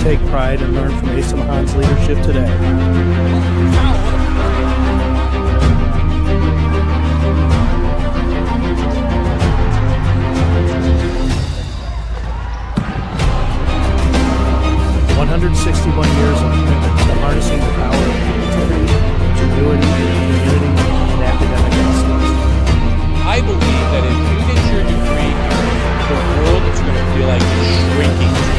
take pride and learn from Asa Mahan's leadership today. Years of commitment to harnessing the power of creativity, ingenuity, community, and academic excellence. I believe that if you get your degree, the world is going to feel like it's shrinking to you.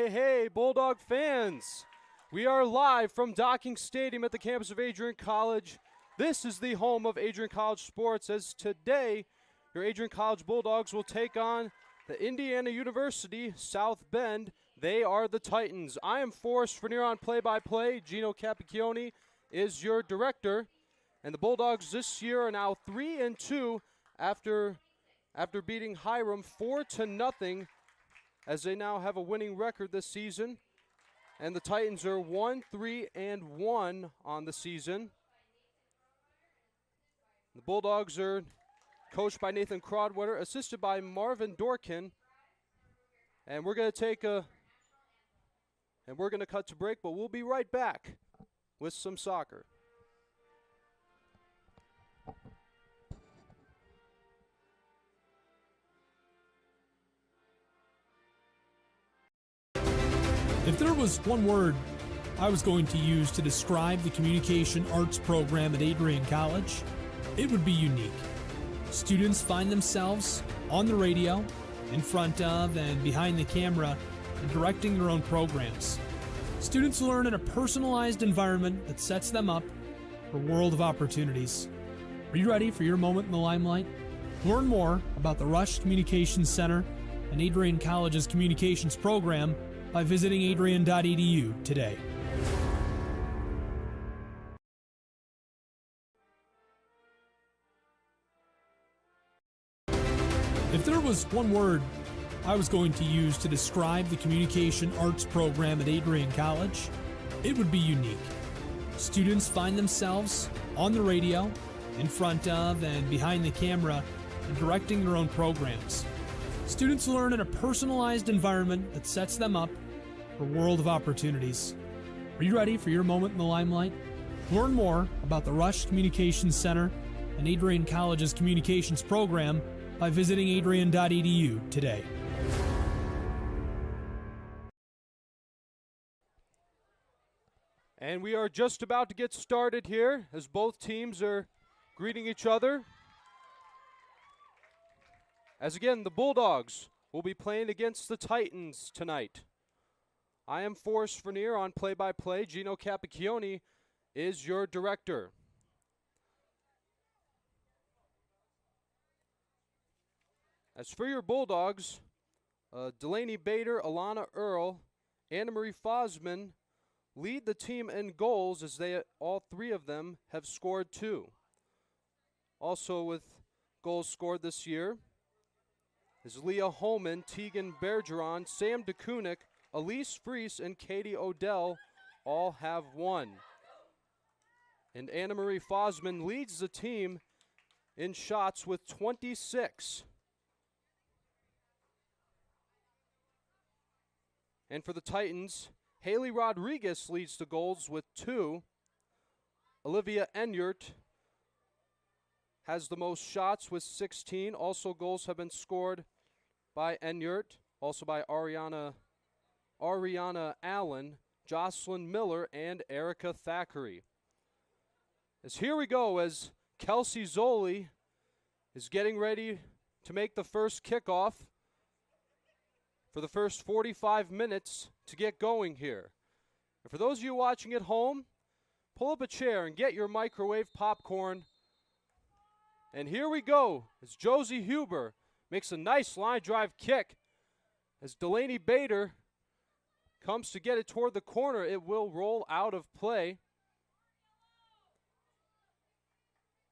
Hey, Bulldog fans! We are live from Docking Stadium at the campus of Adrian College. This is the home of Adrian College sports, as today your Adrian College Bulldogs will take on the Indiana University South Bend. They are the Titans. I am Forrest Vernier on play-by-play. Gino Capicchione is your director. And the Bulldogs this year are now 3-2 after beating Hiram 4-0. As they now have a winning record this season. And the Titans are 1-3-1 on the season. The Bulldogs are coached by Nathan Crodwater, assisted by Marvin Dorkin. And we're going to cut to break, but we'll be right back with some soccer. If there was one word I was going to use to describe the communication arts program at Adrian College, it would be unique. Students find themselves on the radio, in front of and behind the camera, and directing their own programs. Students learn in a personalized environment that sets them up for a world of opportunities. Are you ready for your moment in the limelight? Learn more about the Rush Communications Center and Adrian College's communications program by visiting adrian.edu today. If there was one word I was going to use to describe the communication arts program at Adrian College, it would be unique. Students find themselves on the radio, in front of and behind the camera, and directing their own programs. Students learn in a personalized environment that sets them up for a world of opportunities. Are you ready for your moment in the limelight? Learn more about the Rush Communications Center and Adrian College's communications program by visiting adrian.edu today. And we are just about to get started here as both teams are greeting each other. As again, the Bulldogs will be playing against the Titans tonight. I am Forrest Vernier on play-by-play. Gino Capicchione is your director. As for your Bulldogs, Delaney Bader, Alana Earl, Anna Marie Fosman lead the team in goals as all three of them have scored 2. Also with goals scored this year is Leah Holman, Tegan Bergeron, Sam DeKunik, Elise Fries, and Katie Odell all have 1. And Anna Marie Fosman leads the team in shots with 26. And for the Titans, Haley Rodriguez leads the goals with 2. Olivia Enyart has the most shots with 16. Also goals have been scored by Enyart, also by Ariana Allen, Jocelyn Miller, and Erica Thackeray. As here we go, as Kelsey Zoli is getting ready to make the first kickoff for the first 45 minutes to get going here. And for those of you watching at home, pull up a chair and get your microwave popcorn. And here we go, as Josie Huber makes a nice line drive kick. As Delaney Bader comes to get it toward the corner, it will roll out of play.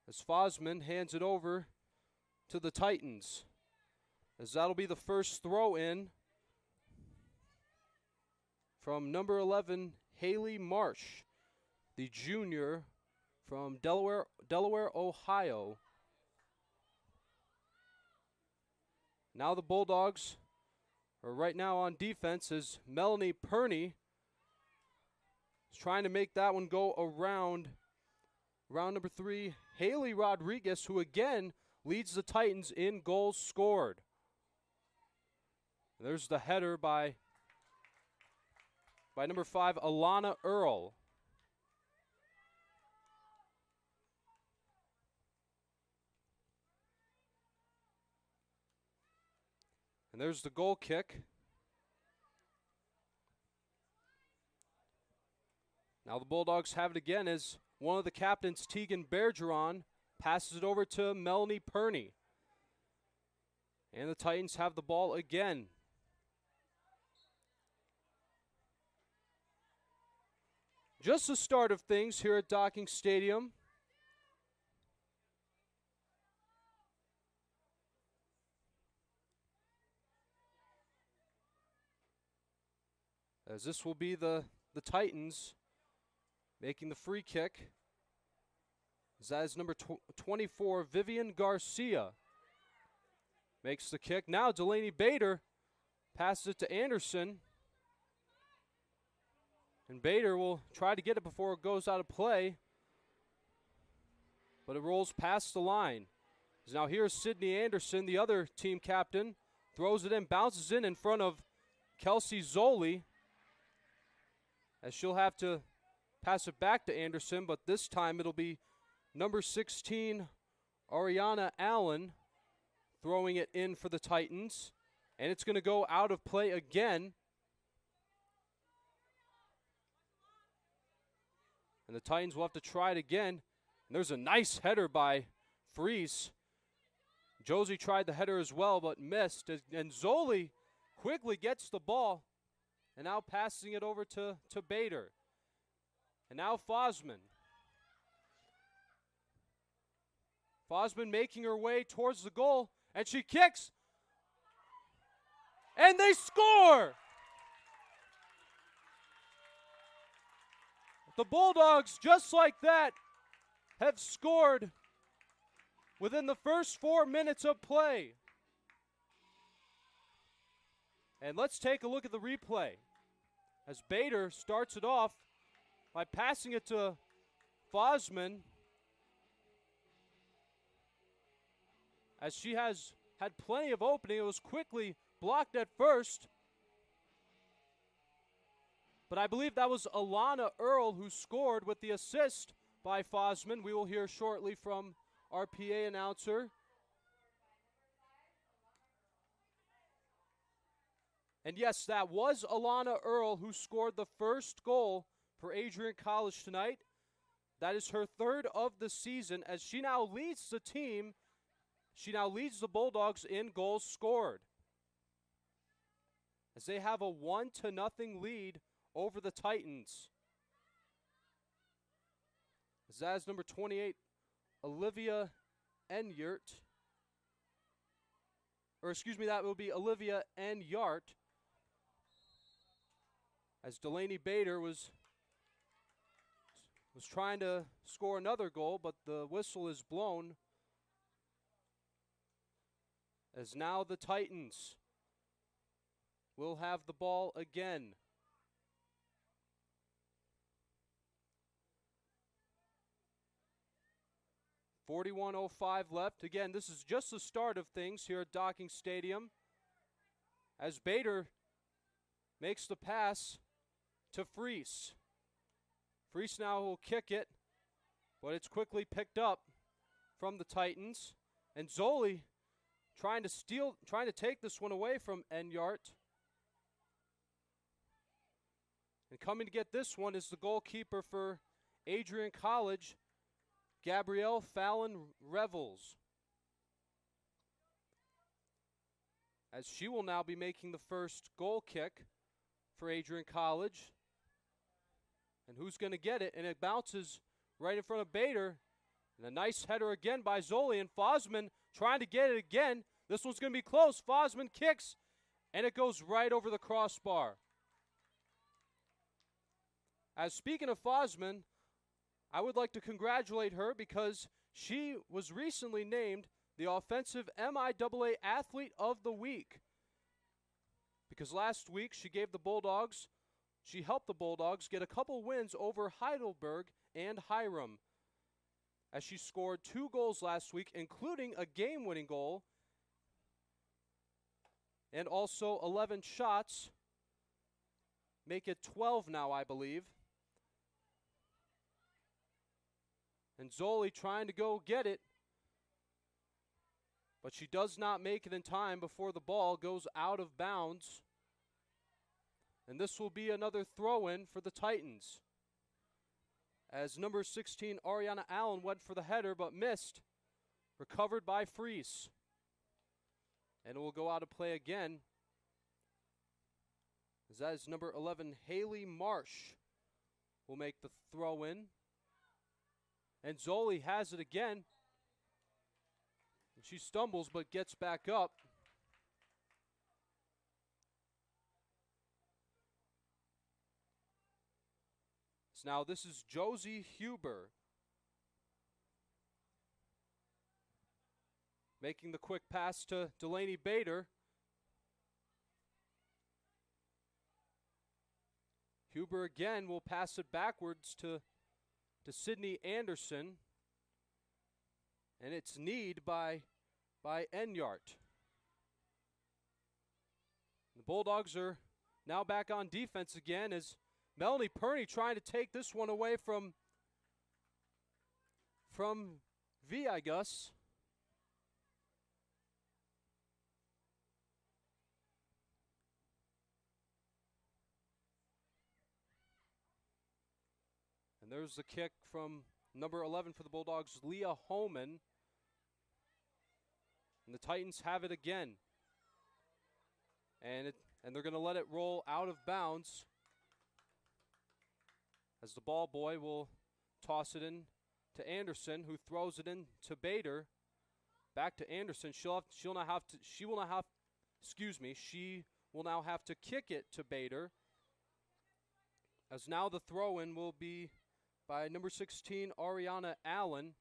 As Fosman hands it over to the Titans, as that'll be the first throw in from number 11, Haley Marsh, the junior from Delaware, Ohio. Now the Bulldogs are right now on defense as Melanie Perney is trying to make that one go around. Round number 3, Haley Rodriguez, who again leads the Titans in goals scored. There's the header by number 5, Alana Earl. And there's the goal kick. Now the Bulldogs have it again as one of the captains, Tegan Bergeron, passes it over to Melanie Perney. And the Titans have the ball again. Just the start of things here at Docking Stadium. As this will be the Titans making the free kick. That is number 24, Vivian Garcia, makes the kick. Now Delaney Bader passes it to Anderson. And Bader will try to get it before it goes out of play. But it rolls past the line. Now here's Sydney Anderson, the other team captain. Throws it in, bounces in front of Kelsey Zoli. As she'll have to pass it back to Anderson, but this time it'll be number 16, Ariana Allen, throwing it in for the Titans. And it's going to go out of play again. And the Titans will have to try it again. And there's a nice header by Fries. Josie tried the header as well, but missed. And Zoli quickly gets the ball. And now passing it over to Bader. And now Fosman. Fosman making her way towards the goal. And she kicks. And they score! The Bulldogs, just like that, have scored within the first 4 minutes of play. And let's take a look at the replay as Bader starts it off by passing it to Fosman, as she has had plenty of opening. It was quickly blocked at first, but I believe that was Alana Earl who scored with the assist by Fosman. We will hear shortly from our PA announcer. And yes, that was Alana Earl who scored the first goal for Adrian College tonight. That is her third of the season, as she now leads the team. She now leads the Bulldogs in goals scored, as they have a 1-0 lead over the Titans. As that is number 28, Olivia Enyart. Or excuse me, that will be Olivia Enyart. As Delaney Bader was trying to score another goal, but the whistle is blown. As now the Titans will have the ball again. .41:05 left. Again, this is just the start of things here at Docking Stadium, as Bader makes the pass to Fries. Fries now will kick it, but it's quickly picked up from the Titans. And Zoli trying to take this one away from Enyart. And coming to get this one is the goalkeeper for Adrian College, Gabrielle Fallon Revels, as she will now be making the first goal kick for Adrian College. And who's going to get it? And it bounces right in front of Bader. And a nice header again by Zoli, and Fosman trying to get it again. This one's going to be close. Fosman kicks, and it goes right over the crossbar. As speaking of Fosman, I would like to congratulate her because she was recently named the Offensive MIAA Athlete of the Week. Because last week she helped the Bulldogs get a couple wins over Heidelberg and Hiram, as she scored 2 goals last week, including a game-winning goal, and also 11 shots. Make it 12 now, I believe. And Zoli trying to go get it, but she does not make it in time before the ball goes out of bounds. And this will be another throw-in for the Titans, as number 16, Ariana Allen, went for the header but missed. Recovered by Freese. And it will go out of play again, as that is number 11, Haley Marsh, will make the throw-in. And Zoli has it again. She stumbles but gets back up. So now this is Josie Huber making the quick pass to Delaney Bader. Huber again will pass it backwards to Sydney Anderson. And it's kneed by Enyart. The Bulldogs are now back on defense again, as Melanie Perney trying to take this one away from Villegas. And there's the kick from number 11 for the Bulldogs, Leah Holman. And the Titans have it again. And they're going to let it roll out of bounds, as the ball boy will toss it in to Anderson, who throws it in to Bader. Back to Anderson. She will now have to kick it to Bader. As now the throw-in will be by number 16, Ariana Allen.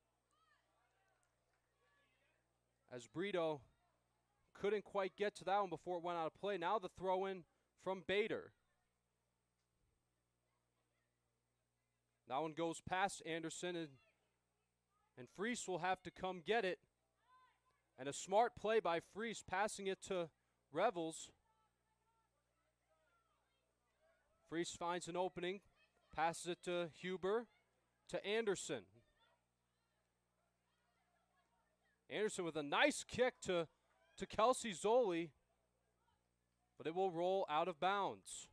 As Brito couldn't quite get to that one before it went out of play. Now the throw-in from Bader. That one goes past Anderson, and Freese will have to come get it. And a smart play by Freese, passing it to Revels. Freese finds an opening, passes it to Huber, to Anderson. Anderson with a nice kick to Kelsey Zoli, but it will roll out of bounds.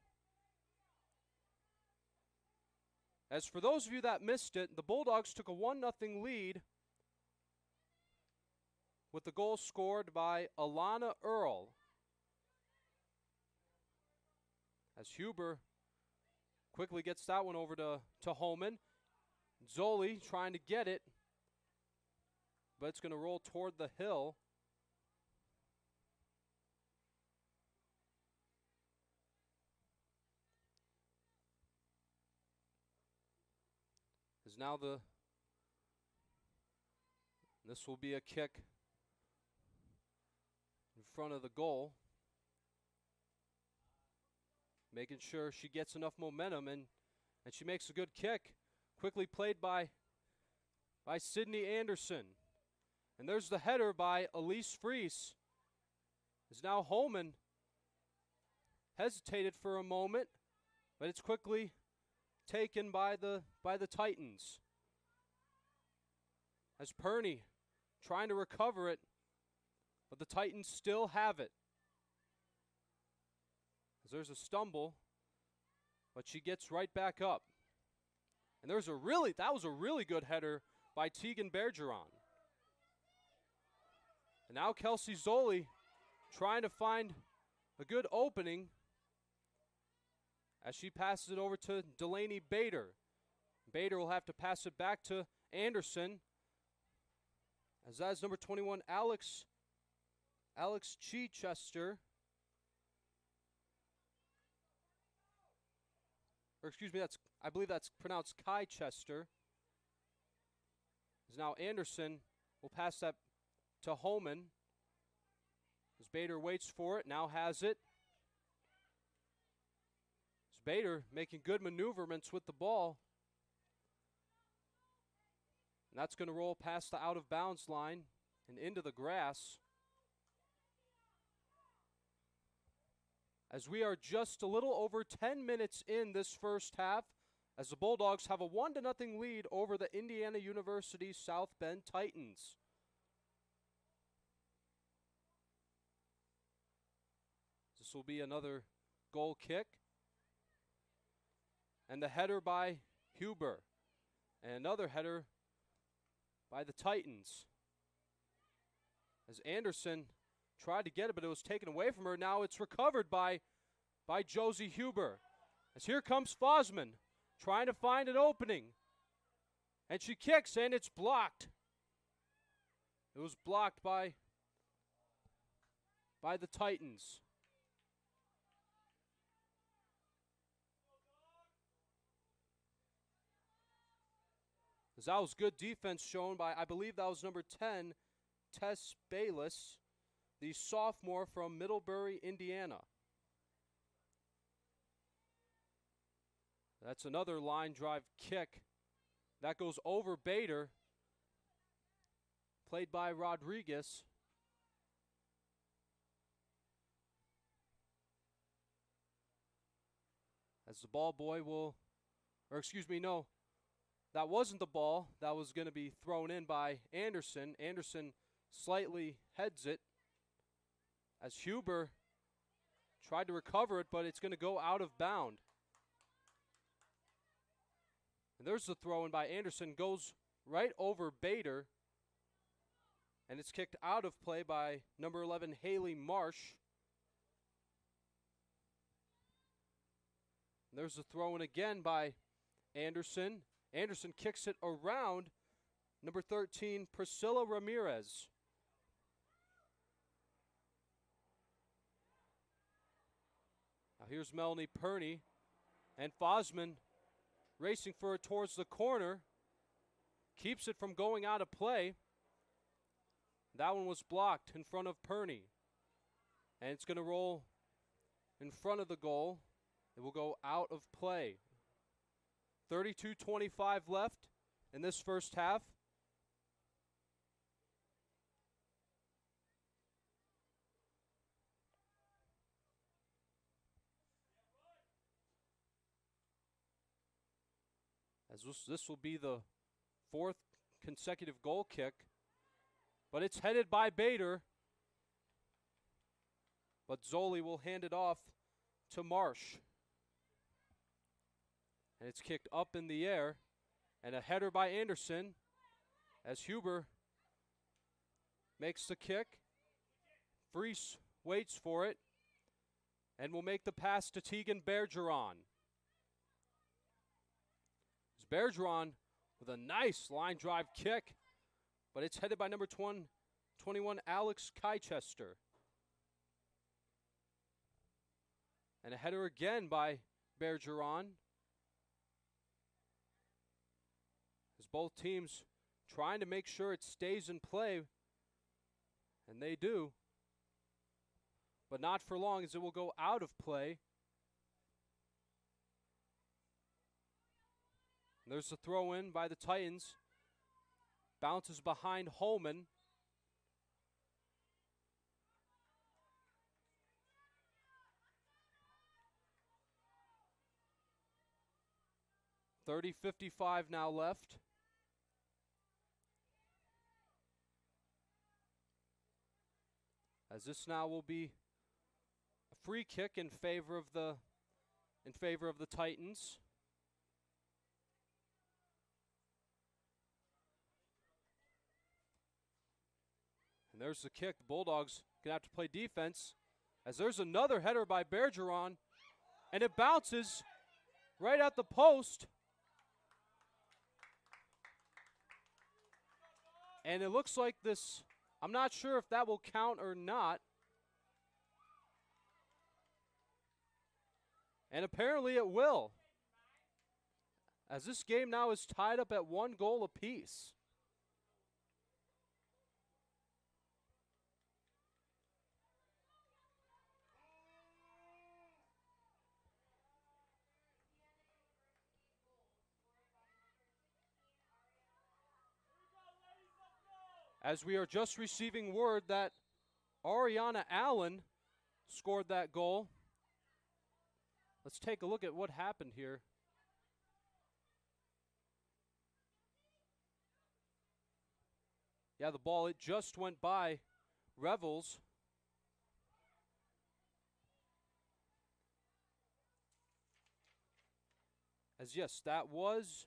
As for those of you that missed it, the Bulldogs took a 1-0 lead with the goal scored by Alana Earl. As Huber quickly gets that one over to Holman. Zoli trying to get it, but it's going to roll toward the hill. Is now this will be a kick in front of the goal, making sure she gets enough momentum, and she makes a good kick, quickly played by Sydney Anderson. And there's the header by Elise Freese. As now Holman hesitated for a moment, but it's quickly taken by the Titans. As Perney trying to recover it, but the Titans still have it. As there's a stumble, but she gets right back up. And that was a really good header by Tegan Bergeron. And now Kelsey Zoli trying to find a good opening as she passes it over to Delaney Bader. Bader will have to pass it back to Anderson. As that is number 21, Alex Chichester. Or excuse me, I believe that's pronounced Kai Chester. As now Anderson will pass that to Holman. As Bader waits for it, now has it. As Bader making good maneuverments with the ball. And that's going to roll past the out-of-bounds line and into the grass. As we are just a little over 10 minutes in this first half, as the Bulldogs have a 1-0 lead over the Indiana University South Bend Titans. This will be another goal kick. And the header by Huber. And another header by the Titans. As Anderson tried to get it, but it was taken away from her. Now it's recovered by Josie Huber. As here comes Fosman, trying to find an opening. And she kicks, and it's blocked. It was blocked by the Titans. As that was good defense shown by, I believe that was number 10, Tess Bayless, the sophomore from Middlebury, Indiana. That's another line drive kick. That goes over Bader, played by Rodriguez. As the ball boy will, or excuse me, no, that wasn't the ball. That was going to be thrown in by Anderson. Anderson slightly heads it as Huber tried to recover it, but it's going to go out of bound. And there's the throw in by Anderson. Goes right over Bader. And it's kicked out of play by number 11, Haley Marsh. And there's the throw in again by Anderson. Anderson kicks it around number 13, Priscilla Ramirez. Now here's Melanie Perney, and Fosman racing for it towards the corner. Keeps it from going out of play. That one was blocked in front of Perney. And it's going to roll in front of the goal. It will go out of play. 32:25 left in this first half. As this will be the fourth consecutive goal kick. But it's headed by Bader. But Zoli will hand it off to Marsh. And it's kicked up in the air. And a header by Anderson as Huber makes the kick. Freese waits for it and will make the pass to Tegan Bergeron. Bergeron with a nice line drive kick, but it's headed by number 21, Alex Chichester. And a header again by Bergeron. As both teams trying to make sure it stays in play, and they do. But not for long, as it will go out of play. There's the throw in by the Titans. Bounces behind Holman. .55 now left. As this now will be a free kick in favor of the Titans. And there's the kick. The Bulldogs going to have to play defense. As there's another header by Bergeron. And it bounces right at the post. And it looks like this, I'm not sure if that will count or not. And apparently it will, as this game now is tied up at 1 goal apiece. As we are just receiving word that Ariana Allen scored that goal. Let's take a look at what happened here. Yeah, the ball, it just went by Revels. As yes, that was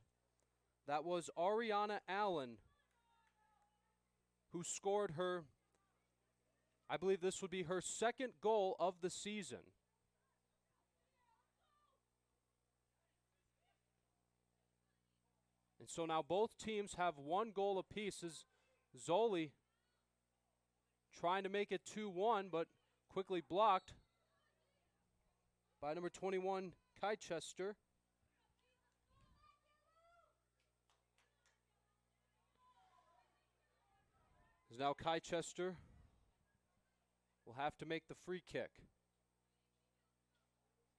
Ariana Allen who scored her, I believe this would be her second goal of the season. And so now both teams have 1 goal apiece as Zoli trying to make it 2-1, but quickly blocked by number 21, Chichester. As now Chichester will have to make the free kick.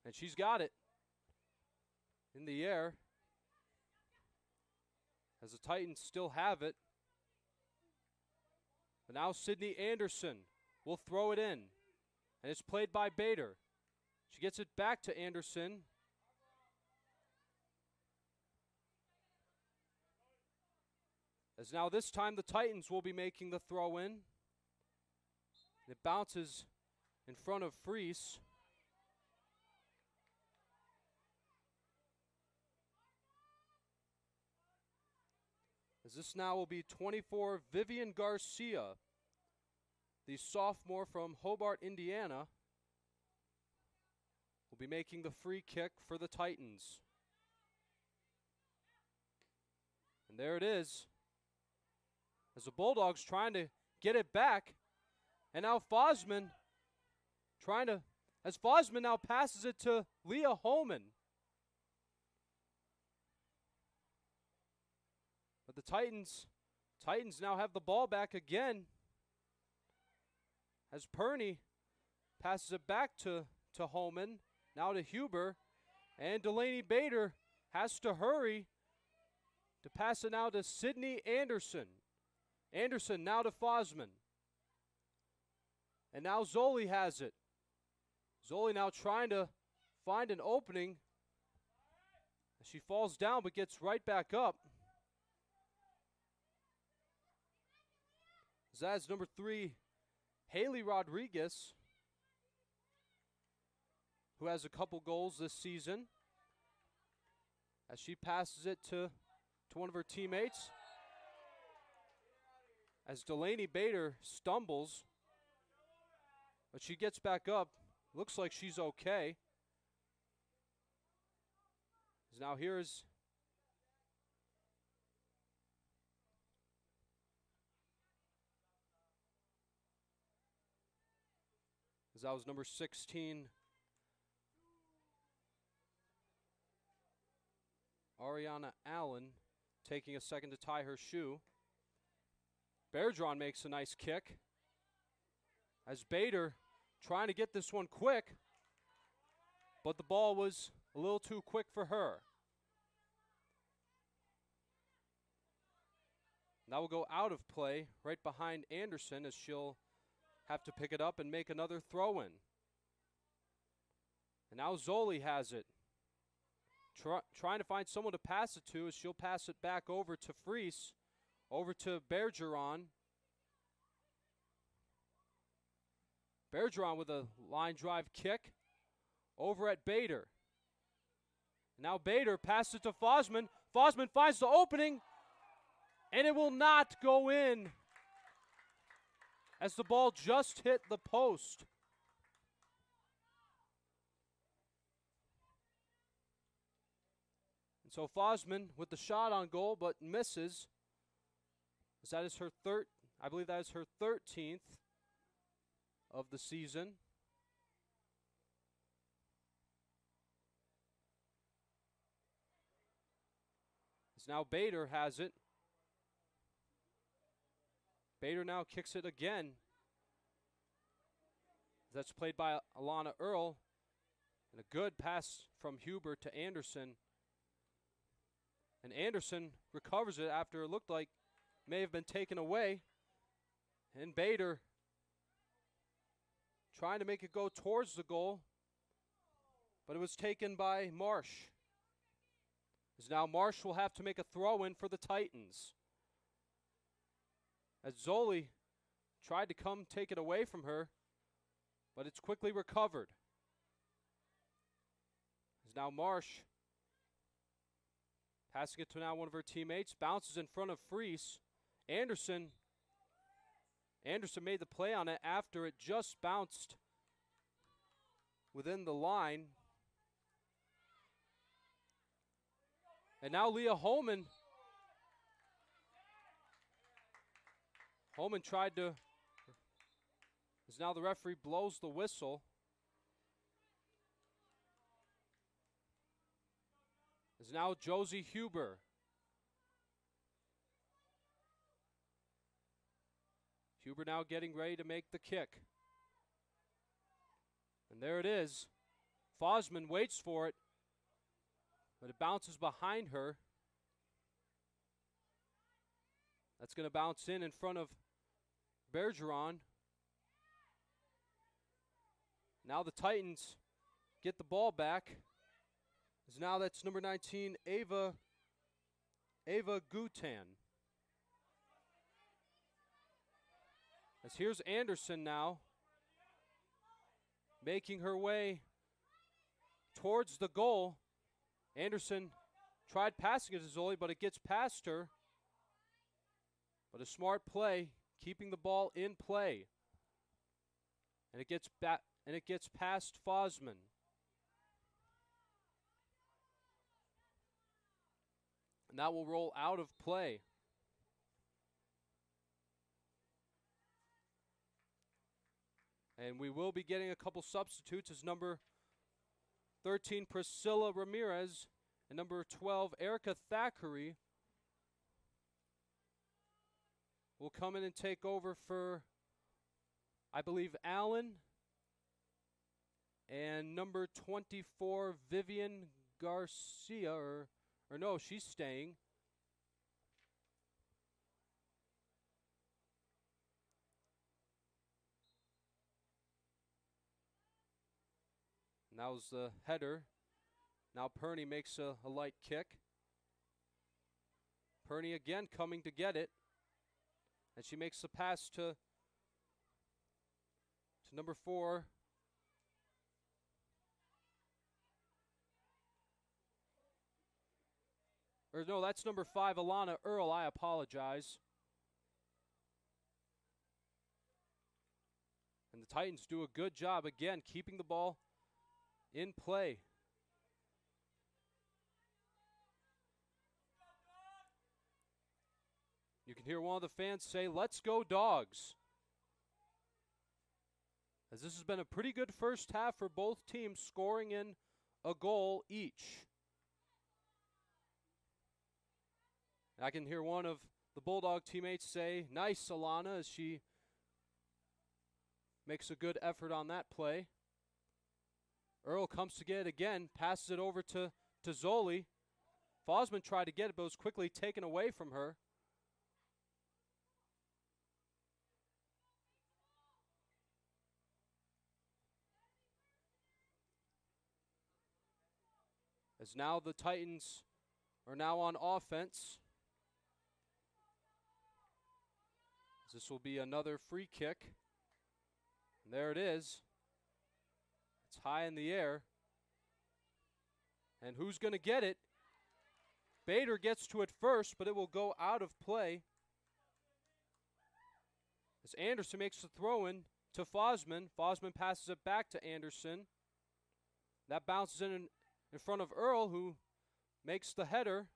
And she's got it in the air, as the Titans still have it. But now Sydney Anderson will throw it in. And it's played by Bader. She gets it back to Anderson. As now this time the Titans will be making the throw in. It bounces in front of Freese. As this now will be 24, Vivian Garcia, the sophomore from Hobart, Indiana, will be making the free kick for the Titans. And there it is, as the Bulldogs trying to get it back. And now Fosman as Fosman now passes it to Leah Holman. But the Titans now have the ball back again, as Perney passes it back to Holman, now to Huber, and Delaney Bader has to hurry to pass it now to Sydney Anderson. Anderson now to Fosman. And now Zoli has it. Zoli now trying to find an opening. She falls down but gets right back up. That's number 3, Haley Rodriguez, who has a couple goals this season, as she passes it to one of her teammates. As Delaney Bader stumbles, but she gets back up. Looks like she's okay. As now here's that was number 16, Ariana Allen, taking a second to tie her shoe. Bergeron makes a nice kick, as Bader trying to get this one quick, but the ball was a little too quick for her. Now we'll go out of play right behind Anderson, as she'll have to pick it up and make another throw in. And now Zoli has it. Trying to find someone to pass it to, as she'll pass it back over to Freese, over to Bergeron. Bergeron with a line drive kick over at Bader. Now Bader passes it to Fosman. Fosman finds the opening, and it will not go in, as the ball just hit the post. And so Fosman with the shot on goal, but misses. That is her third. I believe that is her 13th of the season. As now Bader has it. Bader now kicks it again. That's played by Alana Earl. And a good pass from Huber to Anderson. And Anderson recovers it after it looked like it may have been taken away. And Bader trying to make it go towards the goal, but it was taken by Marsh. As now Marsh will have to make a throw-in for the Titans. As Zoli tried to come take it away from her, but it's quickly recovered. As now Marsh passing it to now one of her teammates, bounces in front of Freese. Anderson made the play on it after it just bounced within the line. And now Leah Holman. Holman tried to, as now the referee blows the whistle. As now Josie Huber. Huber now getting ready to make the kick. And there it is. Fosman waits for it, but it bounces behind her. That's going to bounce in front of Bergeron. Now the Titans get the ball back. As now that's number 19, Ava Gutan. As here's Anderson now, making her way towards the goal. Anderson tried passing it to Zoli, but it gets past her. But a smart play, keeping the ball in play. And it gets back, and it gets past Fosman. And that will roll out of play. And we will be getting a couple substitutes as number 13, Priscilla Ramirez, and number 12, Erica Thackeray, will come in and take over for, I believe, Allen. And number 24, Vivian Garcia, or no, she's staying. And that was the header. Now Perney makes a light kick. Perney again coming to get it. And she makes the pass to number 4. Or no, that's number 5, Alana Earl. I apologize. And the Titans do a good job, again, keeping the ball in play. You can hear one of the fans say, "Let's go Dogs." As this has been a pretty good first half for both teams, scoring in a goal each. I can hear one of the Bulldog teammates say, "Nice, Alana," as she makes a good effort on that play. Earl comes to get it again, passes it over to Zoli. Fosman tried to get it, but was quickly taken away from her. As now the Titans are now on offense. This will be another free kick. And there it is. It's high in the air. And who's going to get it? Bader gets to it first, but it will go out of play. As Anderson makes the throw in to Fosman. Fosman passes it back to Anderson. That bounces in front of Earl, who makes the header.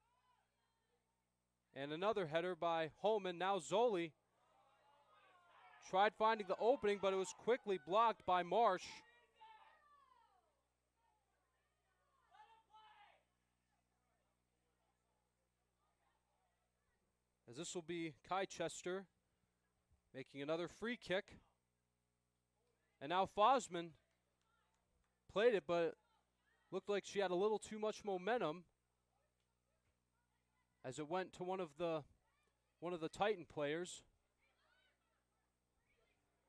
And another header by Holman. Now Zoli tried finding the opening, but it was quickly blocked by Marsh. As this will be Chichester making another free kick. And now Fosman played it, but looked like she had a little too much momentum as it went to one of the Titan players.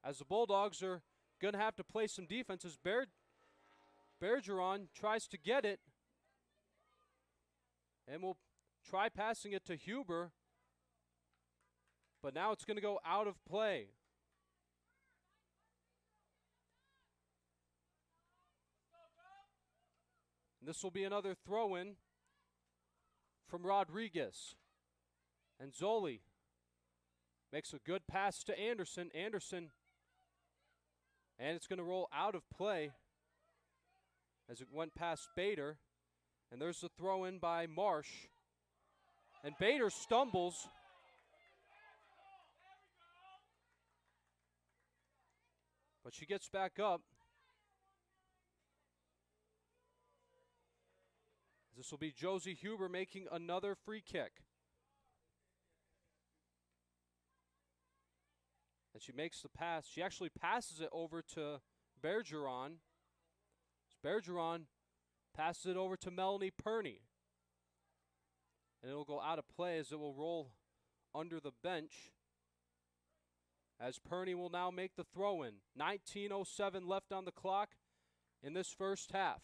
As the Bulldogs are going to have to play some defense as Bergeron tries to get it and will try passing it to Huber, but now it's going to go out of play. And this will be another throw-in from Rodriguez. And Zoli makes a good pass to Anderson. Anderson, and it's going to roll out of play as it went past Bader. And there's the throw-in by Marsh. And Bader stumbles. But she gets back up. This will be Josie Huber making another free kick. And she makes the pass. She actually passes it over to Bergeron. Bergeron passes it over to Melanie Perney. And it'll go out of play as it will roll under the bench. As Perney will now make the throw-in. 19:07 left on the clock in this first half.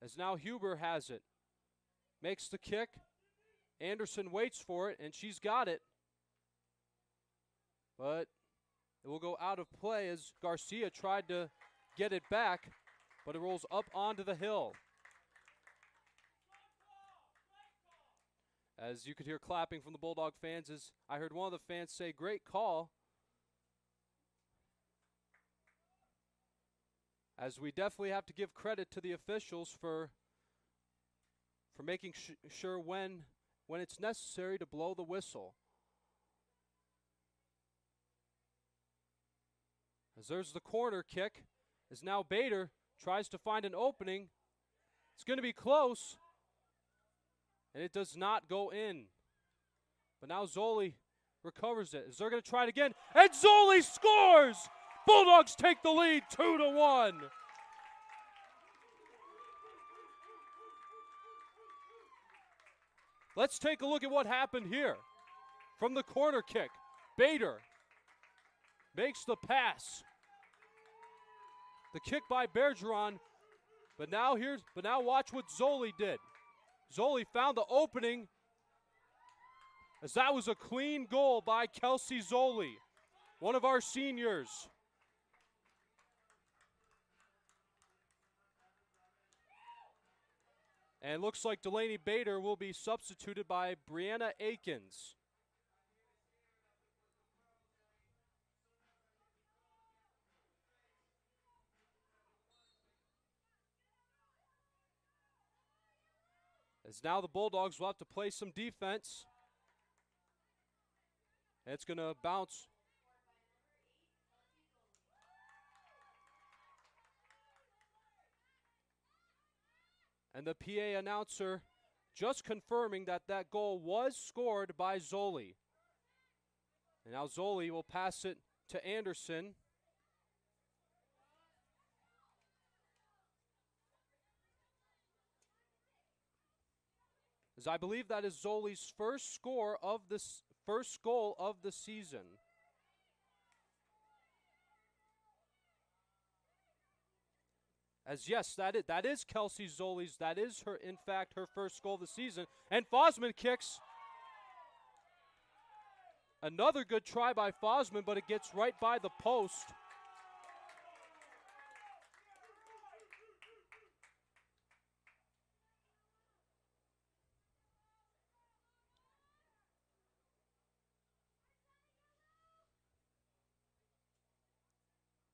As now Huber has it. Makes the kick. Anderson waits for it, and she's got it. But it will go out of play as Garcia tried to get it back, but it rolls up onto the hill. As you could hear clapping from the Bulldog fans, as I heard one of the fans say, "Great call." As we definitely have to give credit to the officials for making sure when it's necessary to blow the whistle. As there's the corner kick, as now Bader tries to find an opening. It's going to be close, and it does not go in. But now Zoli recovers it. As they're going to try it again, and Zoli scores! Bulldogs take the lead 2-1. Let's take a look at what happened here. From the corner kick, Bader makes the pass. The kick by Bergeron, but now watch what Zoli did. Zoli found the opening, as that was a clean goal by Kelsey Zoli, one of our seniors. And looks like Delaney Bader will be substituted by Brianna Akins. As now the Bulldogs will have to play some defense. And it's going to bounce. And the PA announcer just confirming that that goal was scored by Zoli. And now Zoli will pass it to Anderson. As I believe that is Zoli's first goal of the season. As yes, that is Kelsey Zoli's. That is her, in fact, her first goal of the season. And Fosman kicks. Another good try by Fosman, but it gets right by the post.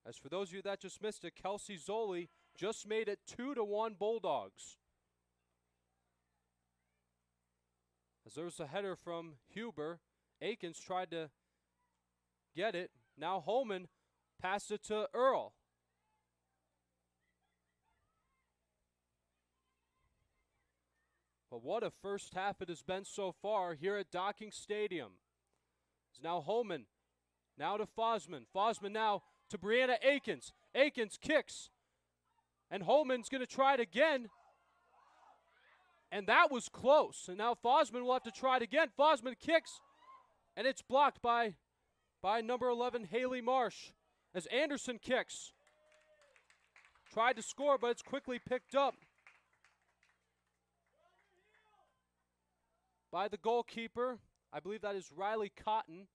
As for those of you that just missed it, Kelsey Zoli just made it 2-1 Bulldogs. As there was a header from Huber. Akins tried to get it. Now Holman passed it to Earl. But what a first half it has been so far here at Docking Stadium. It's now Holman. Now to Fosman. Fosman now to Brianna Akins. Akins kicks. And Holman's going to try it again. And that was close. And now Fosman will have to try it again. Fosman kicks. And it's blocked by number 11, Haley Marsh. As Anderson kicks. Tried to score, but it's quickly picked up by the goalkeeper. I believe that is Riley Cotton.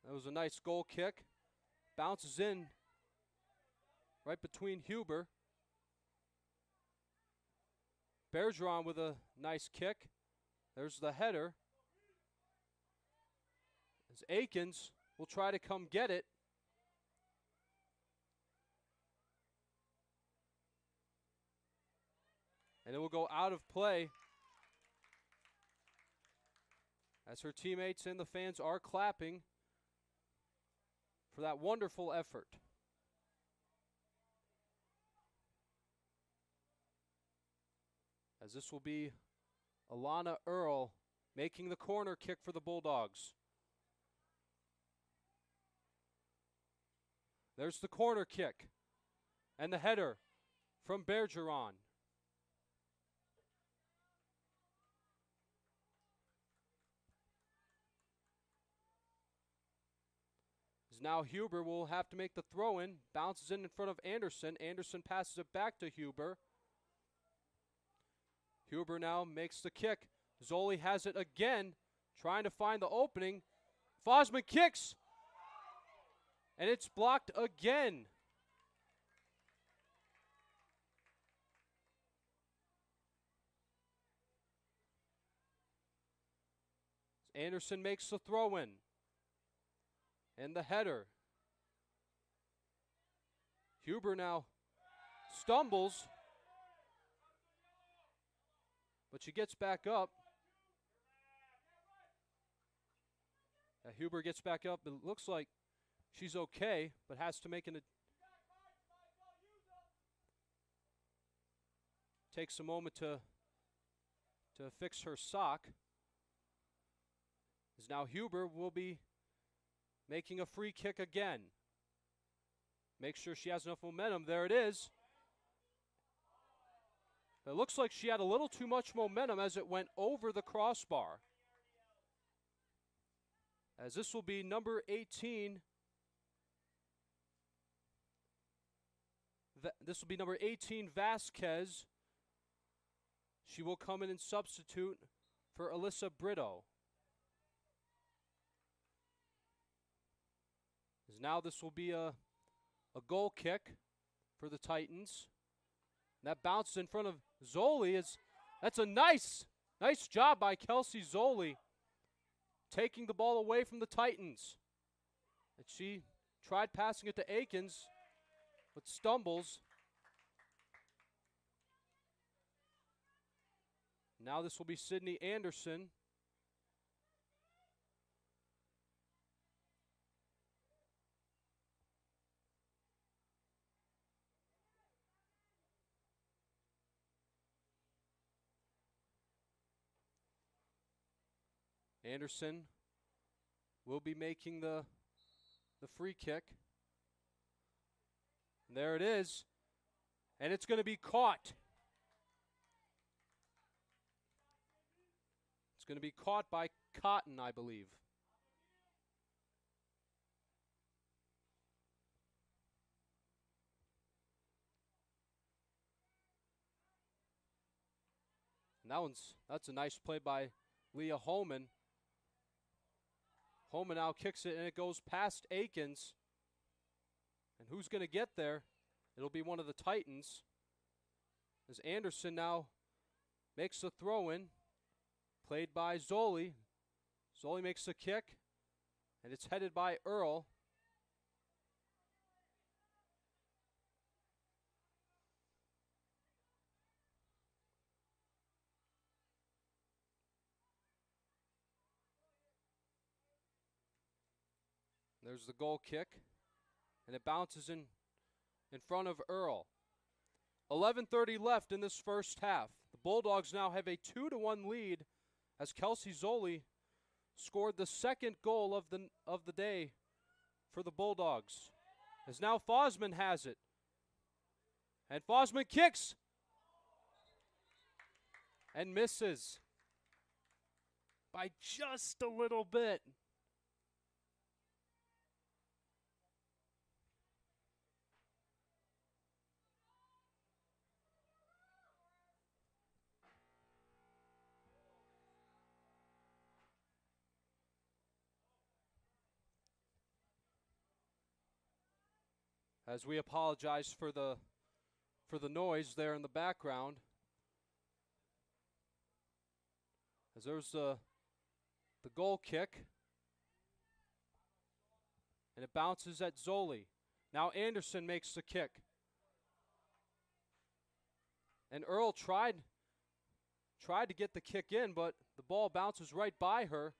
That was a nice goal kick. Bounces in right between Huber. Bergeron with a nice kick. There's the header. As Akins will try to come get it. And it will go out of play as her teammates and the fans are clapping for that wonderful effort. As this will be Alana Earl making the corner kick for the Bulldogs. There's the corner kick and the header from Bergeron. Now Huber will have to make the throw in. Bounces in front of Anderson. Anderson passes it back to Huber. Huber now makes the kick. Zoli has it again, trying to find the opening. Fosman kicks. And it's blocked again. Anderson makes the throw in. And the header. Huber now stumbles. But she gets back up. Huber gets back up. It looks like she's okay, but has to make takes a moment to fix her sock. As now Huber will be making a free kick again. Make sure she has enough momentum. There it is. It looks like she had a little too much momentum as it went over the crossbar. As this will be number 18. This will be number 18, Vasquez. She will come in and substitute for Alyssa Brito. As now this will be a goal kick for the Titans. And that bounces in front of Zoli. That's a nice job by Kelsey Zoli, taking the ball away from the Titans. And she tried passing it to Akins, but stumbles. Now this will be Sydney Anderson. Anderson will be making the free kick. And there it is. And it's going to be caught. It's going to be caught by Cotton, I believe. And that's a nice play by Leah Holman. Holman now kicks it, and it goes past Akins. And who's going to get there? It'll be one of the Titans. As Anderson now makes the throw-in, played by Zoli. Zoli makes the kick, and it's headed by Earl. There's the goal kick, and it bounces in front of Earl. 11:30 left in this first half. The Bulldogs now have a 2-1 lead as Kelsey Zoli scored the second goal of the day for the Bulldogs. As now Fosman has it. And Fosman kicks and misses by just a little bit. As we apologize for the noise there in the background. As there's the goal kick. And it bounces at Zoli. Now Anderson makes the kick. And Earl tried to get the kick in, but the ball bounces right by her.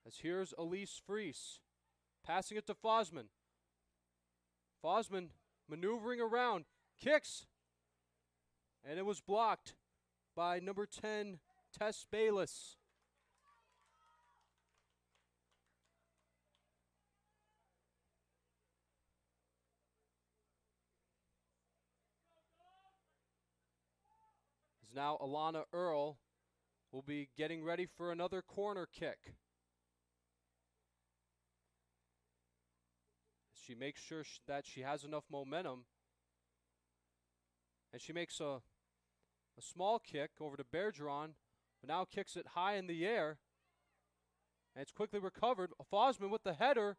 As here's Elise Fries. Passing it to Fosman. Fosman maneuvering around. Kicks. And it was blocked by number 10, Tess Bayless. As now Alana Earl will be getting ready for another corner kick. She makes sure that she has enough momentum. And she makes a small kick over to Bergeron, but now kicks it high in the air. And it's quickly recovered. Fosman with the header.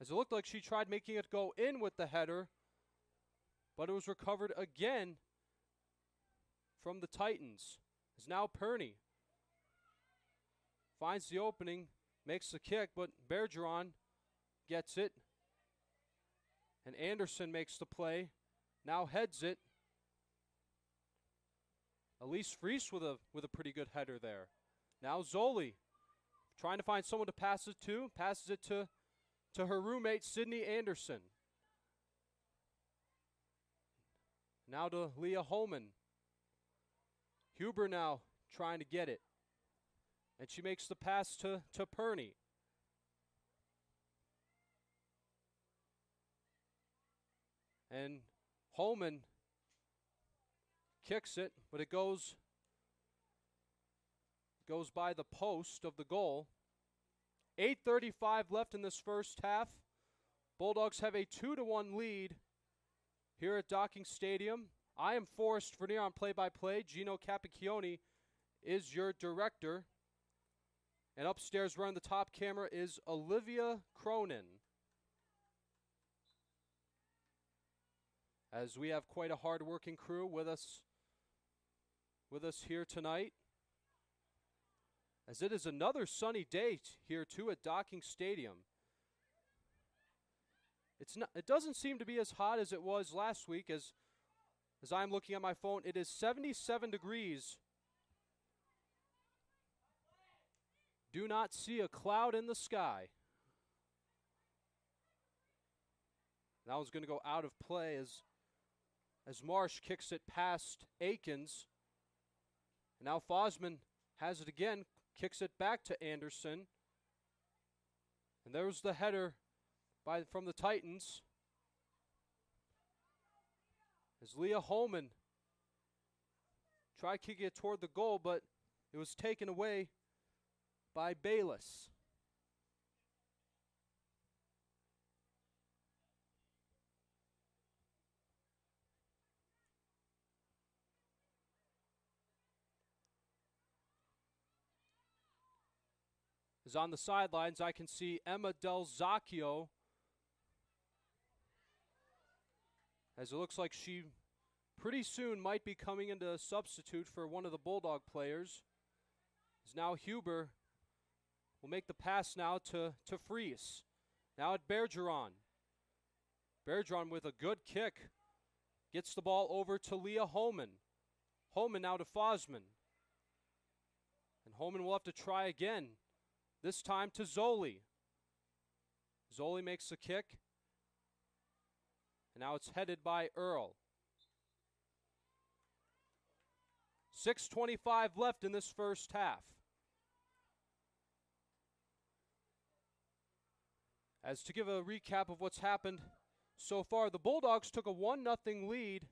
As it looked like she tried making it go in with the header, but it was recovered again from the Titans. As now Perney finds the opening, makes the kick, but Bergeron gets it. And Anderson makes the play, now heads it. Elise Fries with a pretty good header there. Now Zoli trying to find someone to pass it to, passes it to her roommate Sydney Anderson. Now to Leah Holman. Huber now trying to get it. And she makes the pass to Perney. And Holman kicks it, but it goes by the post of the goal. 8:35 left in this first half. Bulldogs have a 2-1 lead here at Docking Stadium. I am Forrest Vernier on play-by-play. Gino Capicchione is your director. And upstairs running the top camera is Olivia Cronin. As we have quite a hard-working crew with us here tonight. As it is another sunny day here too at Docking Stadium. It doesn't seem to be as hot as it was last week. As I'm looking at my phone, it is 77 degrees. Do not see a cloud in the sky. That one's going to go out of play as Marsh kicks it past Akins. And now Fosman has it again, kicks it back to Anderson. And there's the header from the Titans. As Leah Holman tried kicking it toward the goal, but it was taken away by Bayless. As on the sidelines, I can see Emma Del Zacchio. As it looks like she pretty soon might be coming into a substitute for one of the Bulldog players. As now Huber will make the pass now to Fries. Now at Bergeron. Bergeron with a good kick. Gets the ball over to Leah Holman. Holman now to Fosman. And Holman will have to try again. This time to Zoli. Zoli makes the kick. And now it's headed by Earl. 6:25 left in this first half. As to give a recap of what's happened so far, the Bulldogs took a 1-0 lead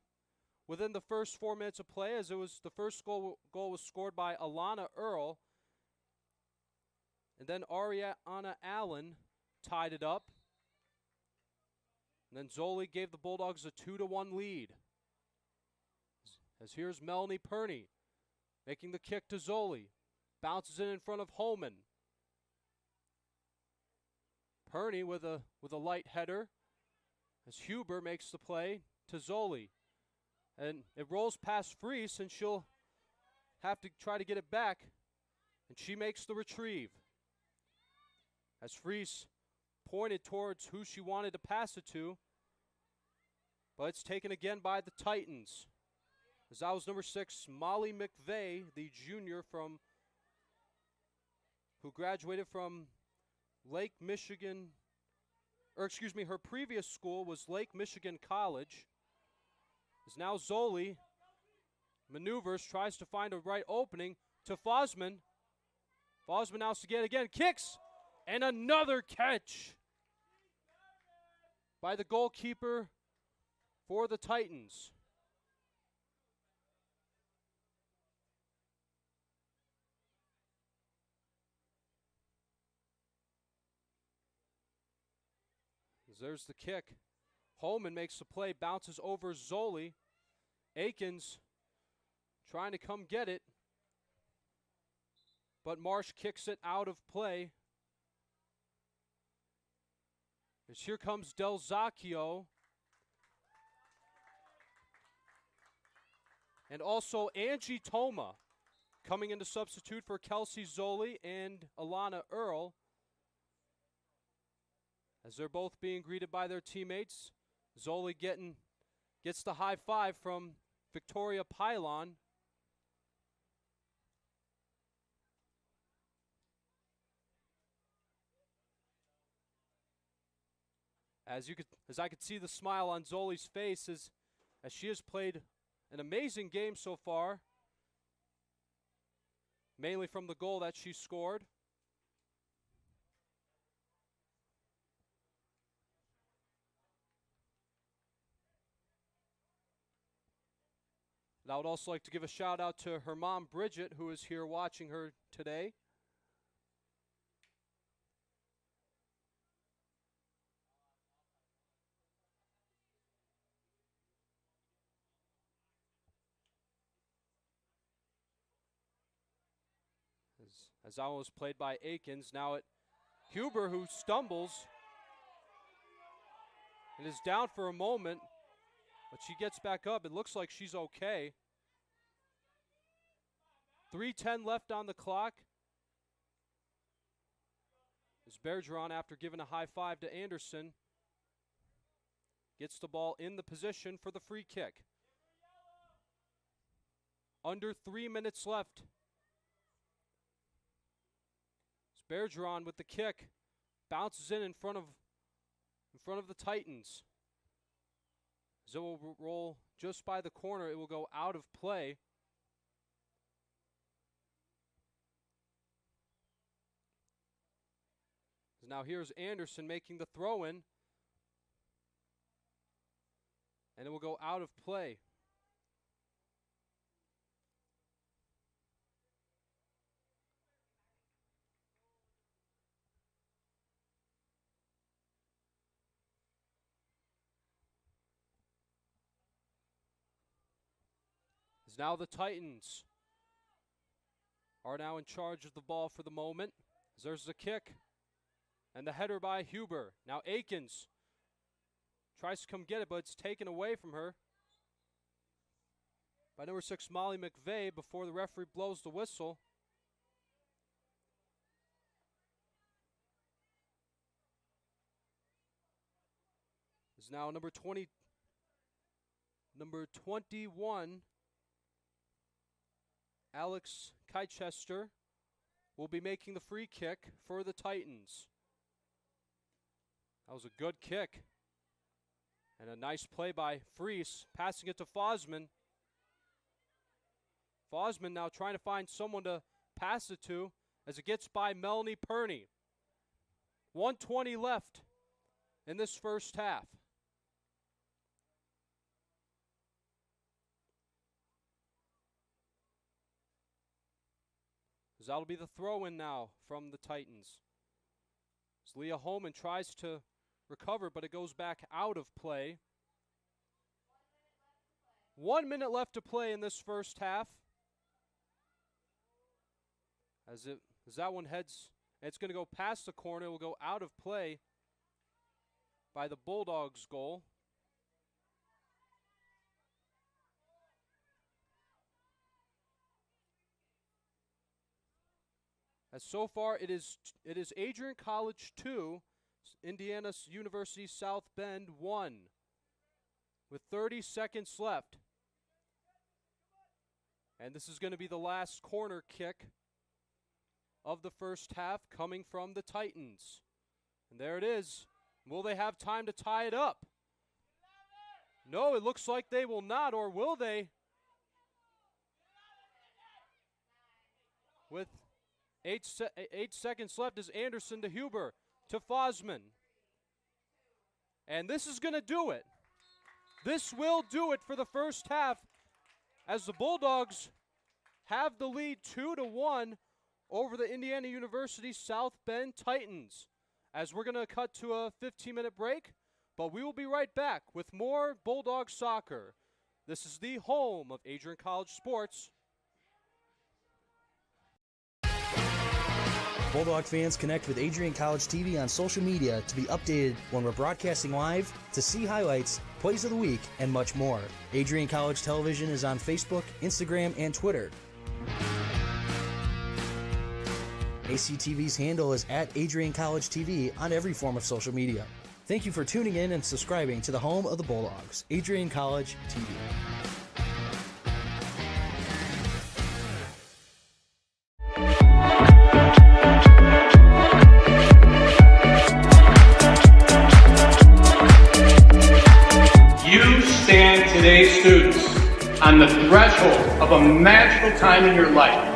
within the first 4 minutes of play, as it was the first goal was scored by Alana Earl. And then Ariana Allen tied it up. And then Zoli gave the Bulldogs a 2-1 lead. As here's Melanie Perney making the kick to Zoli. Bounces in front of Holman. Perney with a light header. As Huber makes the play to Zoli. And it rolls past Freese, and she'll have to try to get it back. And she makes the retrieve. As Freese pointed towards who she wanted to pass it to. But it's taken again by the Titans. As that was number 6, Molly McVeigh, the junior who graduated from Lake Michigan, her previous school was Lake Michigan College. As now Zoli maneuvers, tries to find a right opening to Fosman. Fosman now again, kicks, and another catch by the goalkeeper for the Titans. There's the kick. Holman makes the play, bounces over Zoli. Akins trying to come get it, but Marsh kicks it out of play. As here comes Del Zacchio. And also Angie Toma coming in to substitute for Kelsey Zoli and Alana Earl. As they're both being greeted by their teammates. Zoli gets the high five from Victoria Pylon. As I could see the smile on Zoli's face as she has played an amazing game so far, mainly from the goal that she scored. And I would also like to give a shout out to her mom, Bridget, who is here watching her today. As that one was played by Akins. Now at Huber, who stumbles and is down for a moment, but she gets back up. It looks like she's okay. 3:10 left on the clock. As Bergeron, after giving a high five to Anderson, gets the ball in the position for the free kick. Under 3 minutes left. Bergeron with the kick, bounces in front of the Titans. As it will roll just by the corner, it will go out of play. Now here's Anderson making the throw in, and it will go out of play. Now the Titans are now in charge of the ball for the moment. As there's the kick and the header by Huber. Now Akins tries to come get it, but it's taken away from her by number 6, Molly McVeigh, before the referee blows the whistle. Is now number 21, Alex Kychester, will be making the free kick for the Titans. That was a good kick. And a nice play by Freese, passing it to Fosman. Fosman now trying to find someone to pass it to as it gets by Melanie Perney. 1:20 left in this first half. As that'll be the throw-in now from the Titans. As Leah Holman tries to recover, but it goes back out of play. 1 minute left to play in this first half. As that one heads, it's going to go past the corner. It will go out of play by the Bulldogs' goal. As so far, it is Adrian College 2, Indiana University South Bend 1, with 30 seconds left. And this is going to be the last corner kick of the first half, coming from the Titans. And there it is. Will they have time to tie it up? No, it looks like they will not, or will they? With 8 seconds left is Anderson to Huber to Fosman. And this is going to do it. This will do it for the first half as the Bulldogs have the lead 2-1 over the Indiana University South Bend Titans. As we're going to cut to a 15-minute break, but we will be right back with more Bulldog soccer. This is the home of Adrian College Sports. Bulldog fans, connect with Adrian College TV on social media to be updated when we're broadcasting live, to see highlights, plays of the week, and much more. Adrian College Television is on Facebook, Instagram, and Twitter. ACTV's handle is @Adrian College TV on every form of social media. Thank you for tuning in and subscribing to the home of the Bulldogs, Adrian College TV. You stand today, students, on the threshold of a magical time in your life.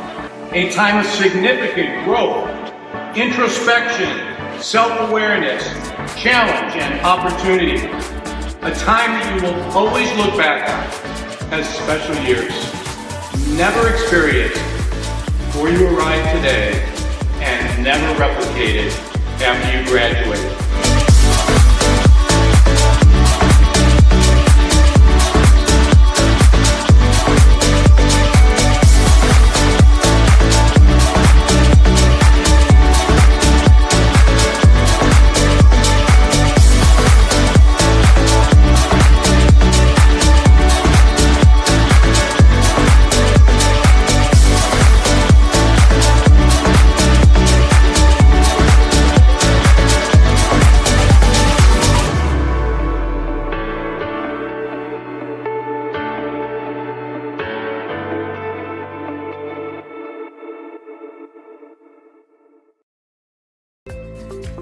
A time of significant growth, introspection, self-awareness, challenge, and opportunity. A time that you will always look back on as special years. Never experienced before you arrived today and never replicated after you graduate.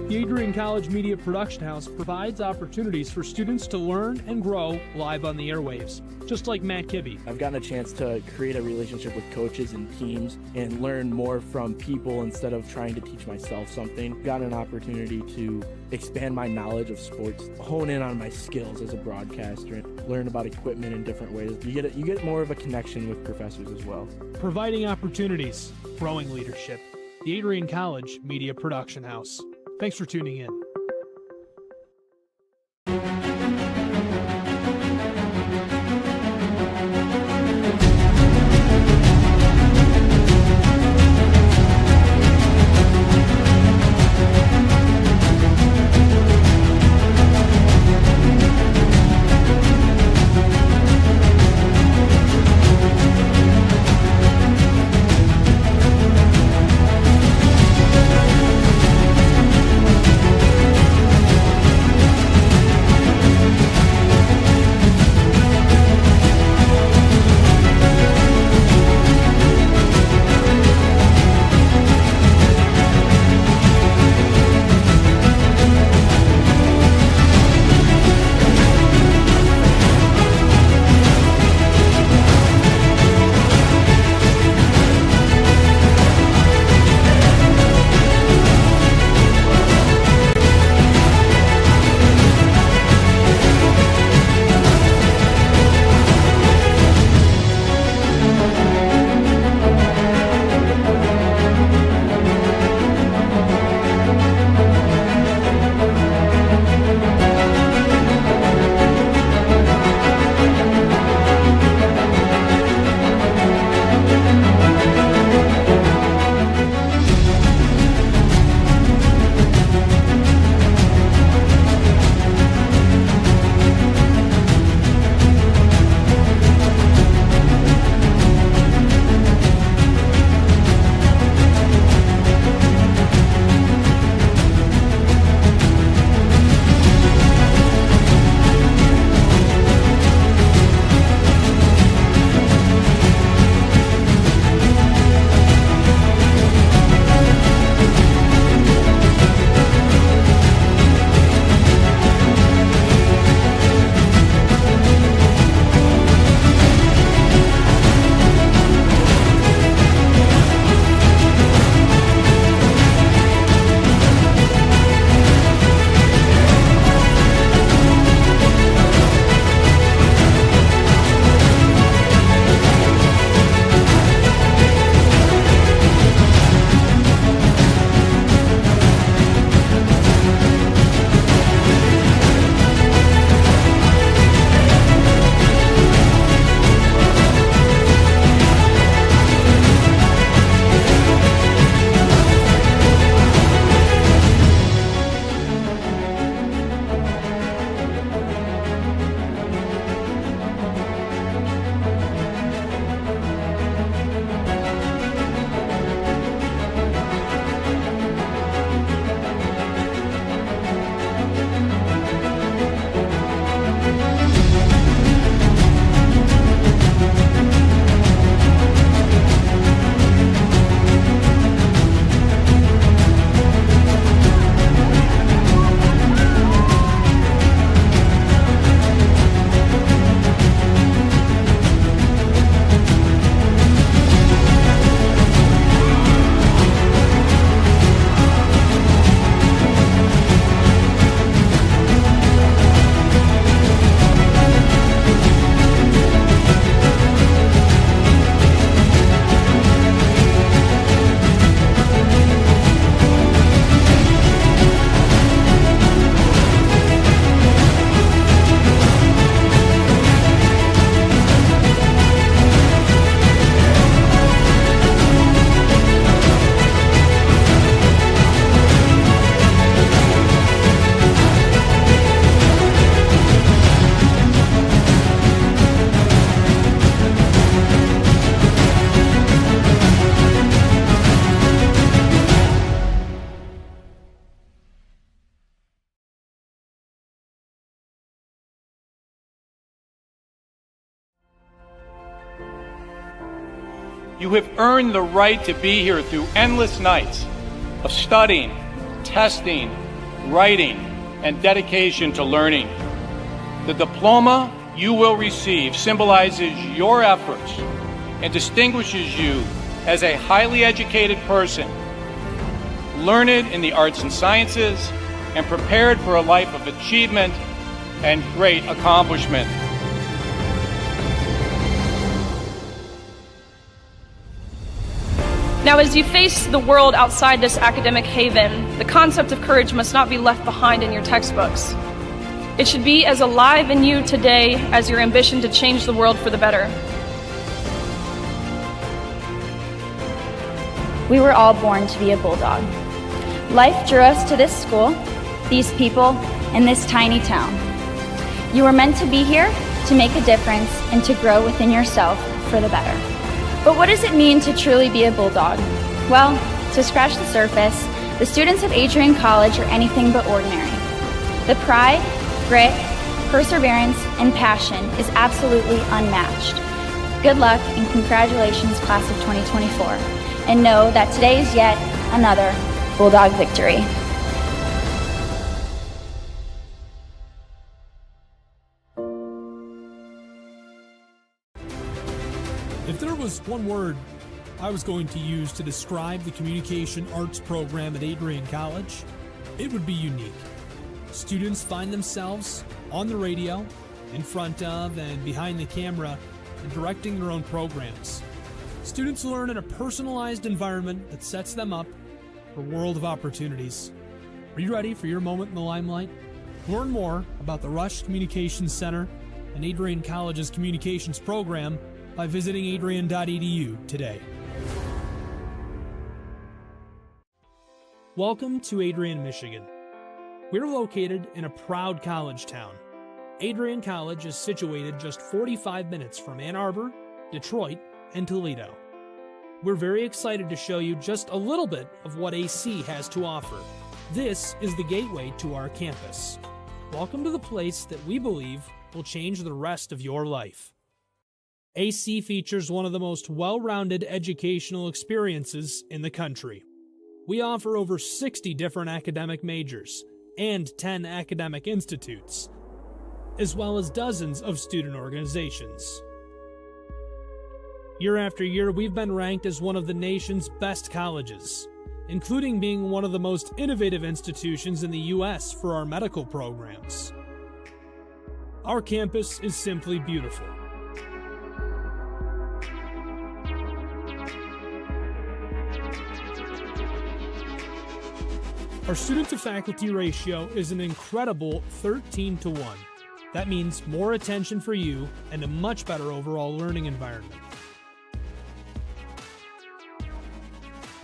The Adrian College Media Production House provides opportunities for students to learn and grow live on the airwaves, just like Matt Kibbe. I've gotten a chance to create a relationship with coaches and teams and learn more from people instead of trying to teach myself something. Gotten an opportunity to expand my knowledge of sports, hone in on my skills as a broadcaster, and learn about equipment in different ways. You get more of a connection with professors as well. Providing opportunities, growing leadership. The Adrian College Media Production House. Thanks for tuning in. You have earned the right to be here through endless nights of studying, testing, writing, and dedication to learning. The diploma you will receive symbolizes your efforts and distinguishes you as a highly educated person, learned in the arts and sciences, and prepared for a life of achievement and great accomplishment. Now, as you face the world outside this academic haven, the concept of courage must not be left behind in your textbooks. It should be as alive in you today as your ambition to change the world for the better. We were all born to be a Bulldog. Life drew us to this school, these people, and this tiny town. You were meant to be here to make a difference and to grow within yourself for the better. But what does it mean to truly be a Bulldog? Well, to scratch the surface, the students of Adrian College are anything but ordinary. The pride, grit, perseverance, and passion is absolutely unmatched. Good luck and congratulations, class of 2024. And know that today is yet another Bulldog victory. If there was one word I was going to use to describe the communication arts program at Adrian College, it would be unique. Students find themselves on the radio, in front of and behind the camera, and directing their own programs. Students learn in a personalized environment that sets them up for a world of opportunities. Are you ready for your moment in the limelight? Learn more about the Rush Communications Center and Adrian College's communications program by visiting adrian.edu today. Welcome to Adrian, Michigan. We're located in a proud college town. Adrian College is situated just 45 minutes from Ann Arbor, Detroit, and Toledo. We're very excited to show you just a little bit of what AC has to offer. This is the gateway to our campus. Welcome to the place that we believe will change the rest of your life. AC features one of the most well-rounded educational experiences in the country. We offer over 60 different academic majors and 10 academic institutes, as well as dozens of student organizations. Year after year, we've been ranked as one of the nation's best colleges, including being one of the most innovative institutions in the U.S. for our medical programs. Our campus is simply beautiful. Our student-to-faculty ratio is an incredible 13-to-1. That means more attention for you and a much better overall learning environment.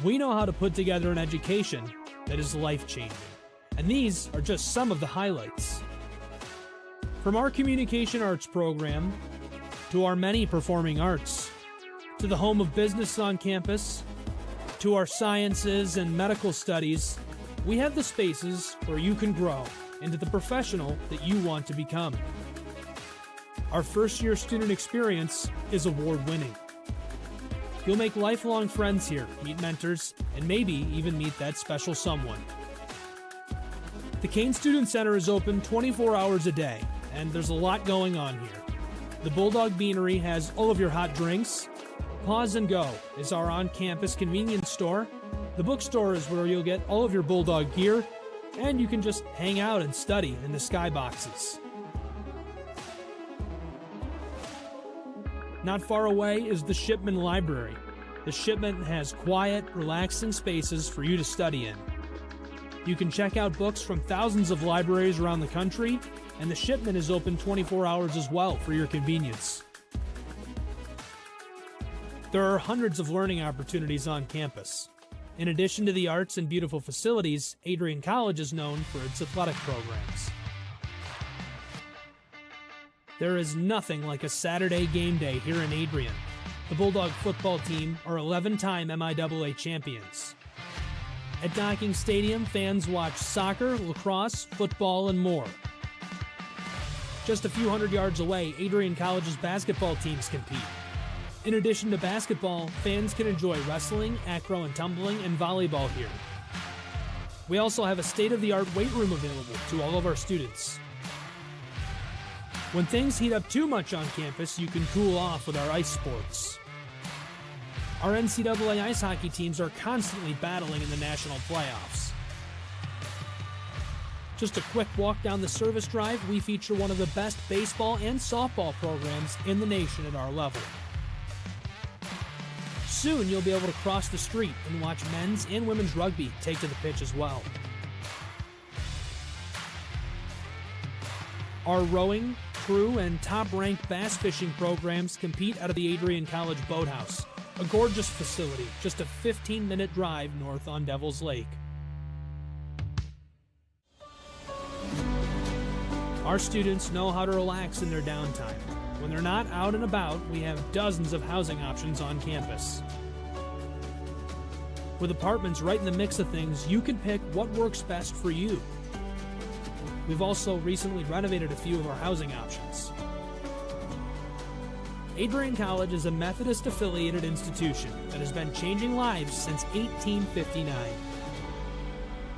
We know how to put together an education that is life-changing, and these are just some of the highlights. From our communication arts program, to our many performing arts, to the home of business on campus, to our sciences and medical studies, we have the spaces where you can grow into the professional that you want to become. Our first-year student experience is award-winning. You'll make lifelong friends here, meet mentors, and maybe even meet that special someone. The Kane Student Center is open 24 hours a day, and there's a lot going on here. The Bulldog Beanery has all of your hot drinks. Pause and Go is our on-campus convenience store. The bookstore is where you'll get all of your Bulldog gear, and you can just hang out and study in the skyboxes. Not far away is the Shipman Library. The Shipman has quiet, relaxing spaces for you to study in. You can check out books from thousands of libraries around the country, and the Shipman is open 24 hours as well for your convenience. There are hundreds of learning opportunities on campus. In addition to the arts and beautiful facilities, Adrian College is known for its athletic programs. There is nothing like a Saturday game day here in Adrian. The Bulldog football team are 11-time MIAA champions. At Docking Stadium, fans watch soccer, lacrosse, football, and more. Just a few hundred yards away, Adrian College's basketball teams compete. In addition to basketball, fans can enjoy wrestling, acro and tumbling, and volleyball here. We also have a state-of-the-art weight room available to all of our students. When things heat up too much on campus, you can cool off with our ice sports. Our NCAA ice hockey teams are constantly battling in the national playoffs. Just a quick walk down the service drive, we feature one of the best baseball and softball programs in the nation at our level. Soon you'll be able to cross the street and watch men's and women's rugby take to the pitch as well. Our rowing, crew, and top-ranked bass fishing programs compete out of the Adrian College Boathouse, a gorgeous facility just a 15-minute drive north on Devil's Lake. Our students know how to relax in their downtime. When they're not out and about, we have dozens of housing options on campus. With apartments right in the mix of things, you can pick what works best for you. We've also recently renovated a few of our housing options. Adrian College is a Methodist-affiliated institution that has been changing lives since 1859.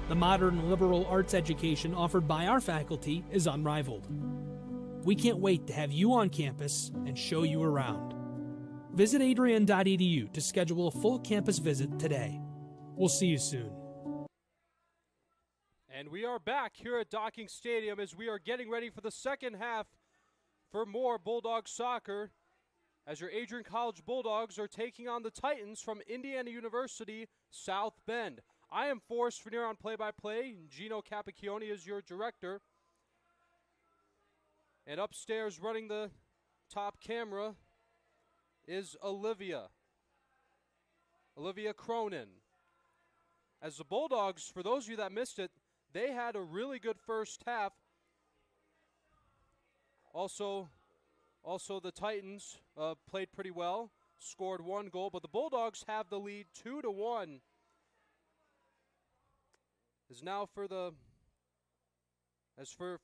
The modern liberal arts education offered by our faculty is unrivaled. We can't wait to have you on campus and show you around. Visit adrian.edu to schedule a full campus visit today. We'll see you soon. And we are back here at Docking Stadium as we are getting ready for the second half for more Bulldog soccer, as your Adrian College Bulldogs are taking on the Titans from Indiana University, South Bend. I am Forrest Vernier on play-by-play. Gino Capacchione is your director. And upstairs running the top camera is Olivia Cronin. As the Bulldogs, for those of you that missed it, they had a really good first half. Also the Titans played pretty well, scored one goal, but the Bulldogs have the lead 2-1. For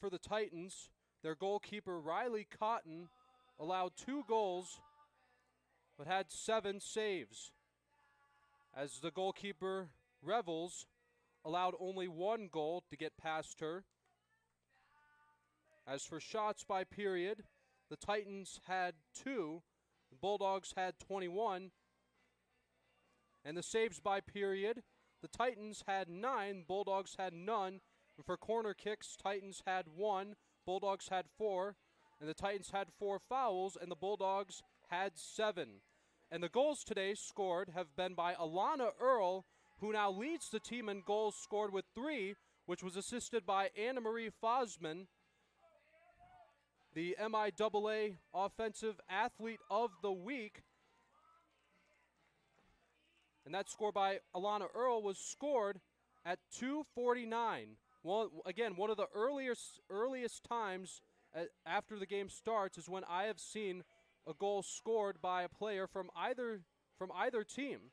the Titans, their goalkeeper Riley Cotton allowed 2 goals, but had 7 saves. As the goalkeeper Revels allowed only 1 goal to get past her. As for shots by period, the Titans had 2, the Bulldogs had 21. And the saves by period, the Titans had 9, Bulldogs had none. And for corner kicks, Titans had 1, Bulldogs had 4. And the Titans had 4 fouls, and the Bulldogs had 7. And the goals today scored have been by Alana Earl, who now leads the team in goals scored with 3, which was assisted by Anna Marie Fosman, the MIAA Offensive Athlete of the Week. And that score by Alana Earl was scored at 2:49. Well, again, one of the earliest times after the game starts is when I have seen a goal scored by a player from either team.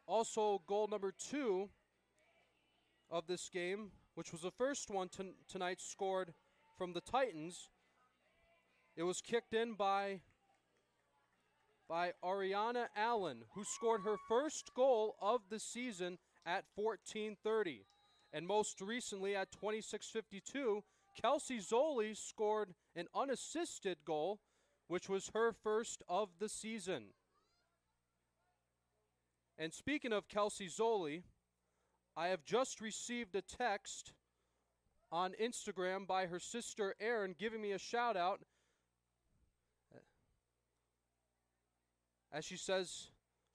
Also, goal number 2 of this game, which was the first one tonight scored from the Titans. It was kicked in by Ariana Allen, who scored her first goal of the season at 14:30. And most recently at 26:52, Kelsey Zoli scored an unassisted goal, which was her first of the season. And speaking of Kelsey Zoli, I have just received a text on Instagram by her sister Erin giving me a shout out. As she says,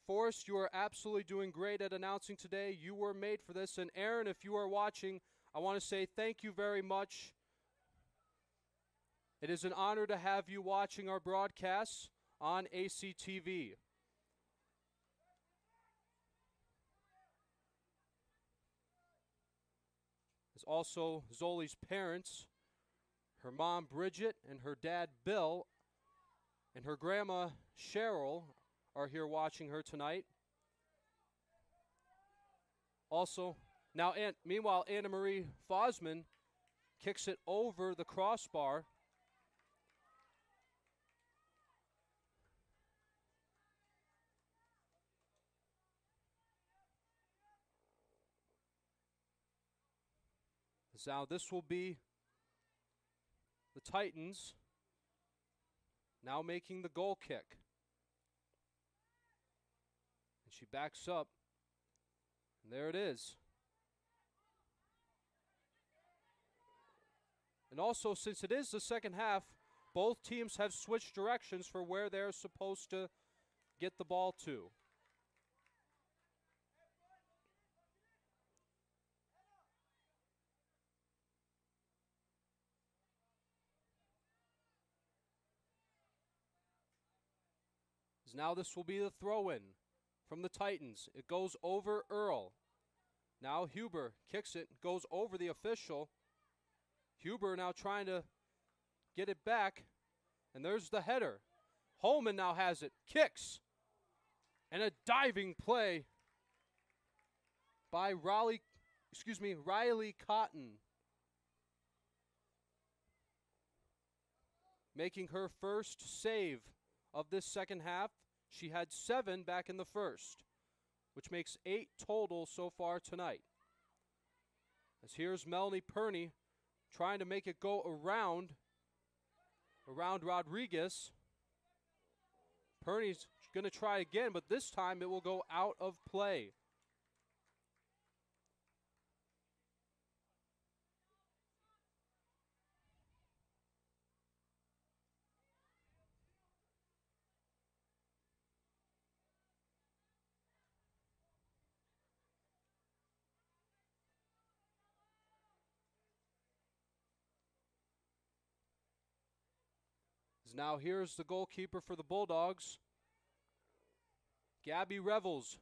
Forrest, you are absolutely doing great at announcing today. You were made for this. And Erin, if you are watching, I want to say thank you very much. It is an honor to have you watching our broadcasts on ACTV. There's also Zoli's parents, her mom Bridget and her dad Bill, and her grandma Cheryl are here watching her tonight. Also, meanwhile, Anna Marie Fosman kicks it over the crossbar. Now this will be the Titans now making the goal kick. And she backs up. And there it is. And also, since it is the second half, both teams have switched directions for where they're supposed to get the ball to. Now this will be the throw-in from the Titans. It goes over Earl. Now Huber kicks it, goes over the official. Huber now trying to get it back, and there's the header. Holman now has it, kicks, and a diving play by Riley Cotton, making her first save of this second half. She had 7 back in the first, which makes 8 total so far tonight. As here's Melanie Perney trying to make it go around Rodriguez. Perney's going to try again, but this time it will go out of play. Now here's the goalkeeper for the Bulldogs, Gabby Revels,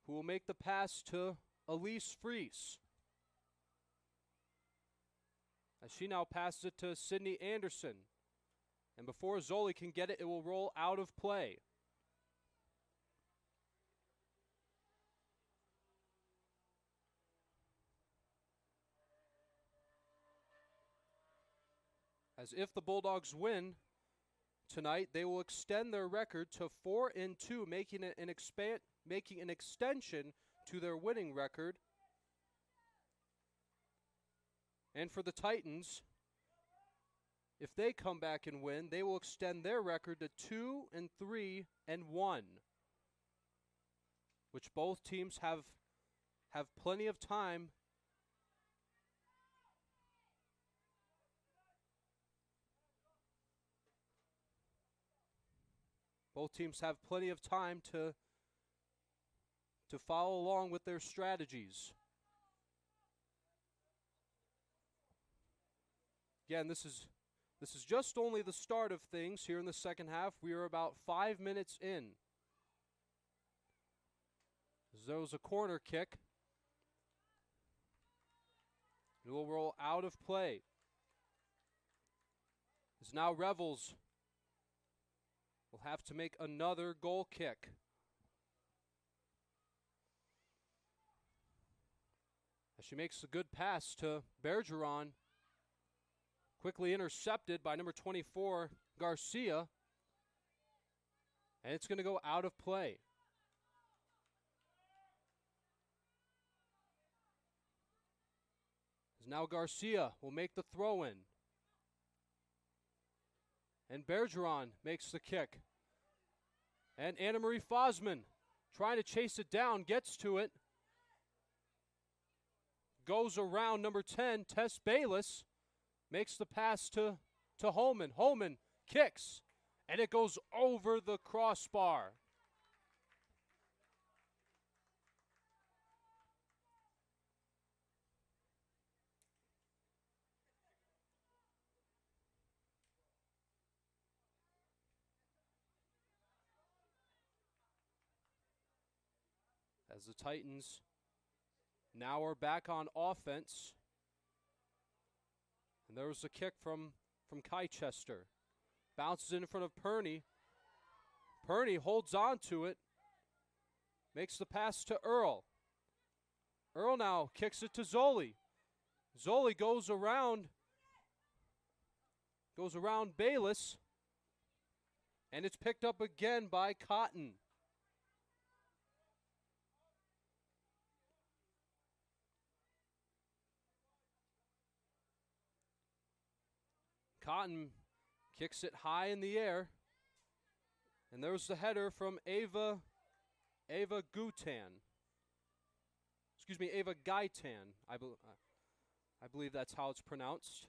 who will make the pass to Elise Fries. As she now passes it to Sydney Anderson. And before Zoli can get it, it will roll out of play. As if the Bulldogs win tonight, they will extend their record to 4-2, making an extension to their winning record. And for the Titans, if they come back and win, they will extend their record to 2-3-1, which both teams have plenty of time . Both teams have plenty of time to follow along with their strategies. Again, this is just only the start of things here in the second half. We are about 5 minutes in. There was a corner kick. It will roll out of play. As now Revels will have to make another goal kick. As she makes a good pass to Bergeron. Quickly intercepted by number 24, Garcia. And it's going to go out of play. As now Garcia will make the throw-in. And Bergeron makes the kick. And Anna-Marie Fosman trying to chase it down, gets to it. Goes around number 10, Tess Bayless. Makes the pass to Holman. Holman kicks, and it goes over the crossbar. As the Titans now are back on offense. And there was a kick from Chichester. Bounces in front of Perney. Perney holds on to it. Makes the pass to Earl. Earl now kicks it to Zoli. Zoli goes around Bayless. And it's picked up again by Cotton. Cotton kicks it high in the air. And there's the header from Ava Gaitan. Ava Gaitan. I believe that's how it's pronounced.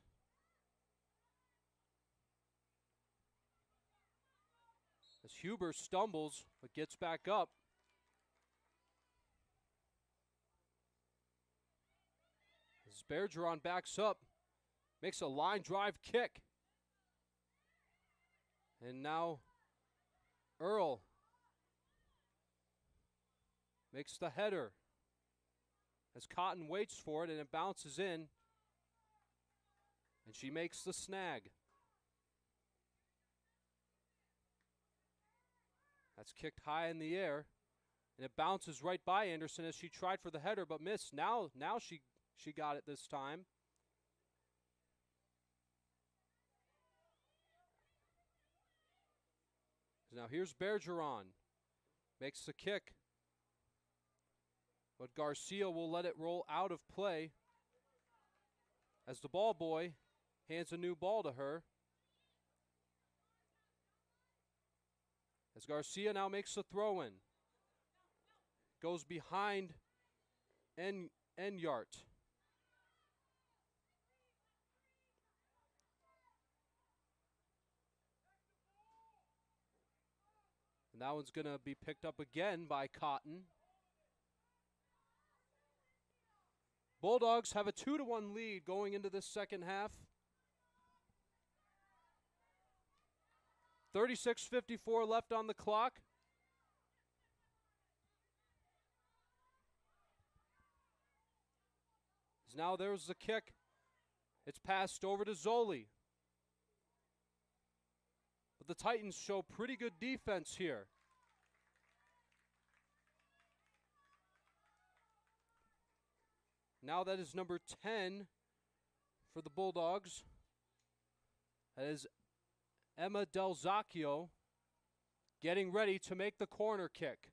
As Huber stumbles, but gets back up. As Bergeron backs up, makes a line drive kick. And now Earl makes the header. As Cotton waits for it and it bounces in. And she makes the snag. That's kicked high in the air. And it bounces right by Anderson as she tried for the header but missed. Now she got it this time. Now here's Bergeron. Makes the kick. But Garcia will let it roll out of play as the ball boy hands a new ball to her. As Garcia now makes the throw in. Goes behind Enyart. And that one's going to be picked up again by Cotton. Bulldogs have a 2-1 lead going into this second half. 36:54 left on the clock. Now there's the kick. It's passed over to Zoli. But the Titans show pretty good defense here. Now that is number 10 for the Bulldogs. That is Emma Del Zacchio getting ready to make the corner kick.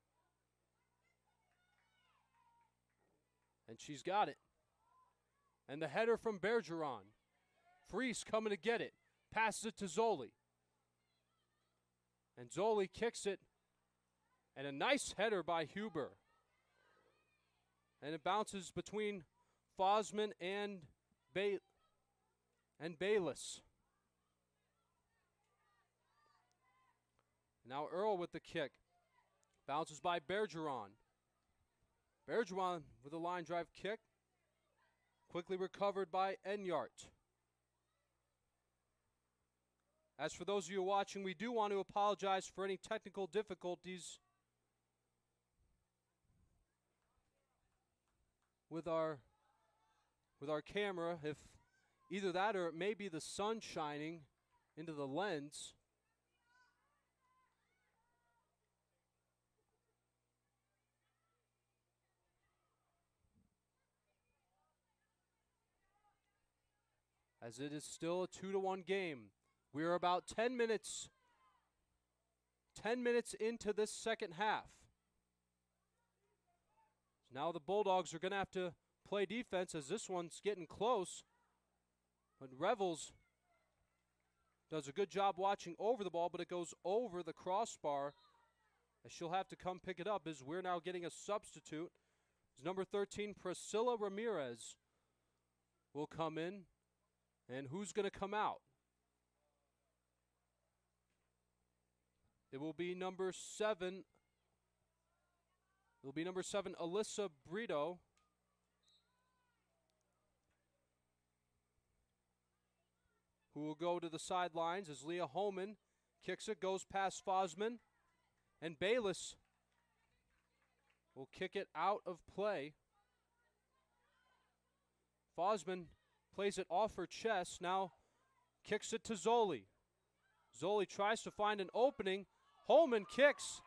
And she's got it. And the header from Bergeron. Freese coming to get it. Passes it to Zoli. And Zoli kicks it. And a nice header by Huber. And it bounces between Fosman and Bayless. Now Earl with the kick. Bounces by Bergeron. Bergeron with a line drive kick. Quickly recovered by Enyart. As for those of you watching, we do want to apologize for any technical difficulties with our camera. If either that or it may be the sun shining into the lens. As it is still a 2-1 game. We are about 10 minutes into this second half. Now the Bulldogs are going to have to play defense as this one's getting close. But Revels does a good job watching over the ball, but it goes over the crossbar. As she'll have to come pick it up as we're now getting a substitute. As number 13, Priscilla Ramirez, will come in. And who's going to come out? It will be number 7. It will be number 7, Alyssa Brito. Who will go to the sidelines as Leah Holman kicks it, goes past Fosman. And Bayless will kick it out of play. Fosman plays it off her chest, now kicks it to Zoli. Zoli tries to find an opening. Holman kicks,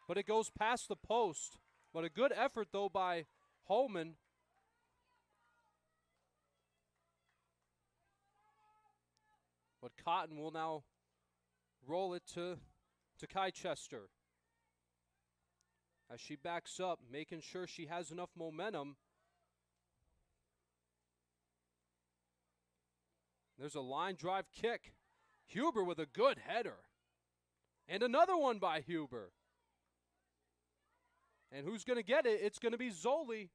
but it goes past the post. But a good effort, though, by Holman. But Cotton will now roll it to Chichester. As she backs up, making sure she has enough momentum. There's a line drive kick. Huber with a good header. And another one by Huber. And who's going to get it? It's going to be Zoli.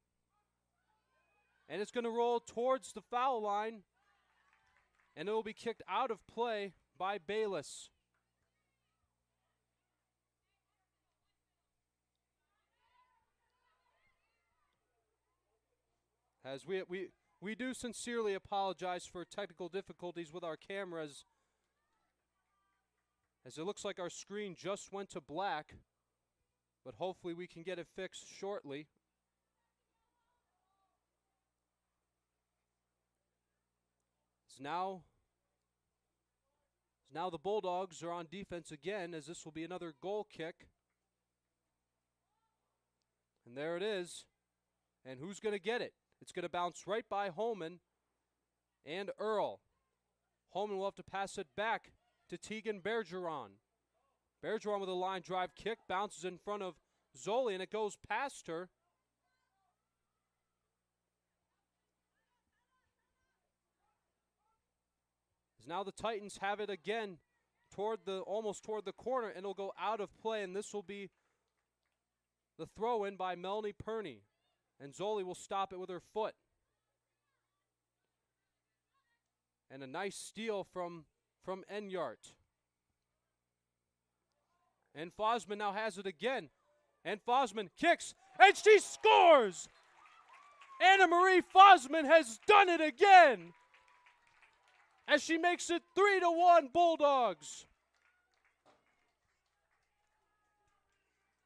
And it's going to roll towards the foul line. And it will be kicked out of play by Bayless. As we do sincerely apologize for technical difficulties with our cameras, as it looks like our screen just went to black, but hopefully we can get it fixed shortly. Now the Bulldogs are on defense again, as this will be another goal kick. And there it is. And who's going to get it? It's going to bounce right by Holman and Earl. Holman will have to pass it back to Tegan Bergeron. Bergeron with a line drive kick, bounces in front of Zoli, and it goes past her. As now the Titans have it again almost toward the corner, and it'll go out of play, and this will be the throw-in by Melanie Perney. And Zoli will stop it with her foot. And a nice steal from Enyart. And Fosman now has it again. And Fosman kicks, and she scores! Anna Marie Fosman has done it again! As she makes it 3-1 Bulldogs.